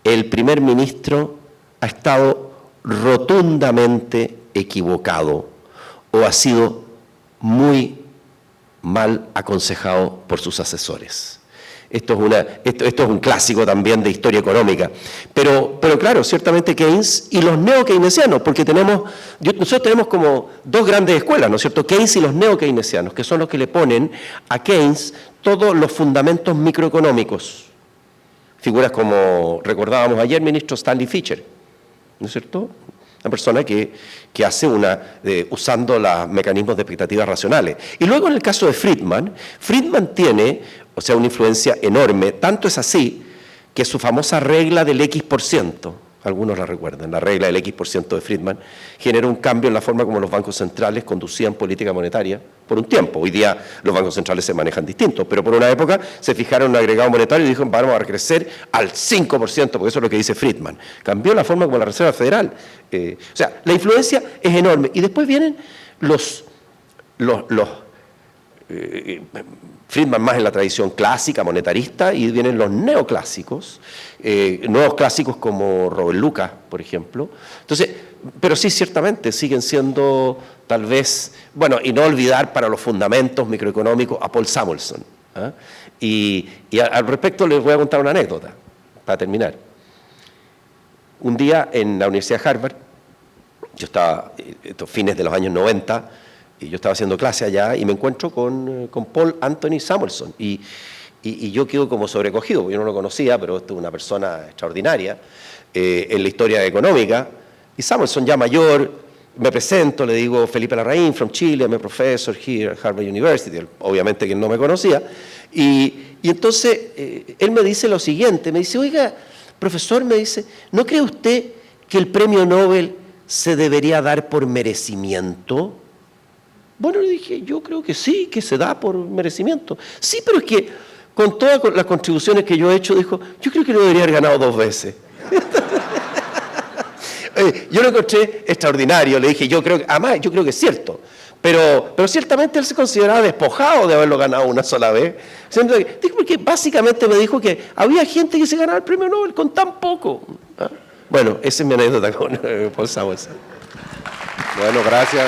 el primer ministro ha estado rotundamente equivocado o ha sido muy mal aconsejado por sus asesores. Esto es un clásico también de historia económica. Pero claro, ciertamente Keynes y los neo-keynesianos, porque nosotros tenemos como dos grandes escuelas, ¿no es cierto? Keynes y los neo-keynesianos, que son los que le ponen a Keynes todos los fundamentos microeconómicos. Figuras como, recordábamos ayer, ministro Stanley Fischer, ¿no es cierto? Una persona que hace usando los mecanismos de expectativas racionales. Y luego en el caso de Friedman tiene, una influencia enorme. Tanto es así que su famosa regla del X%, algunos la recuerdan, la regla del X% de Friedman, generó un cambio en la forma como los bancos centrales conducían política monetaria por un tiempo. Hoy día los bancos centrales se manejan distintos, pero por una época se fijaron en un agregado monetario y dijeron, vamos a crecer al 5%, porque eso es lo que dice Friedman. Cambió la forma como la Reserva Federal. La influencia es enorme. Y después vienen Friedman más en la tradición clásica, monetarista, y vienen los neoclásicos, nuevos clásicos como Robert Lucas, por ejemplo. Entonces, pero sí, ciertamente, siguen siendo tal vez, y no olvidar para los fundamentos microeconómicos a Paul Samuelson. Y al respecto les voy a contar una anécdota, para terminar. Un día en la Universidad de Harvard, yo estaba, estos fines de los años 90, y yo estaba haciendo clase allá y me encuentro con Paul Anthony Samuelson y yo quedo como sobrecogido, porque yo no lo conocía, pero esto es una persona extraordinaria en la historia económica. Y Samuelson, ya mayor, me presento, le digo Felipe Larraín, from Chile, I'm a professor here at Harvard University. Él, obviamente que no me conocía. Y entonces él me dice lo siguiente, me dice, oiga, profesor, me dice, ¿no cree usted que el premio Nobel se debería dar por merecimiento? Bueno, le dije, yo creo que sí, que se da por merecimiento. Sí, pero es que con todas las contribuciones que yo he hecho, dijo, yo creo que lo debería haber ganado 2 veces. Yo lo encontré extraordinario, le dije, yo creo que es cierto. Pero ciertamente él se consideraba despojado de haberlo ganado una sola vez. Porque básicamente me dijo que había gente que se ganaba el premio Nobel con tan poco. Bueno, esa es mi anécdota con Paul Samuelson. Bueno, gracias.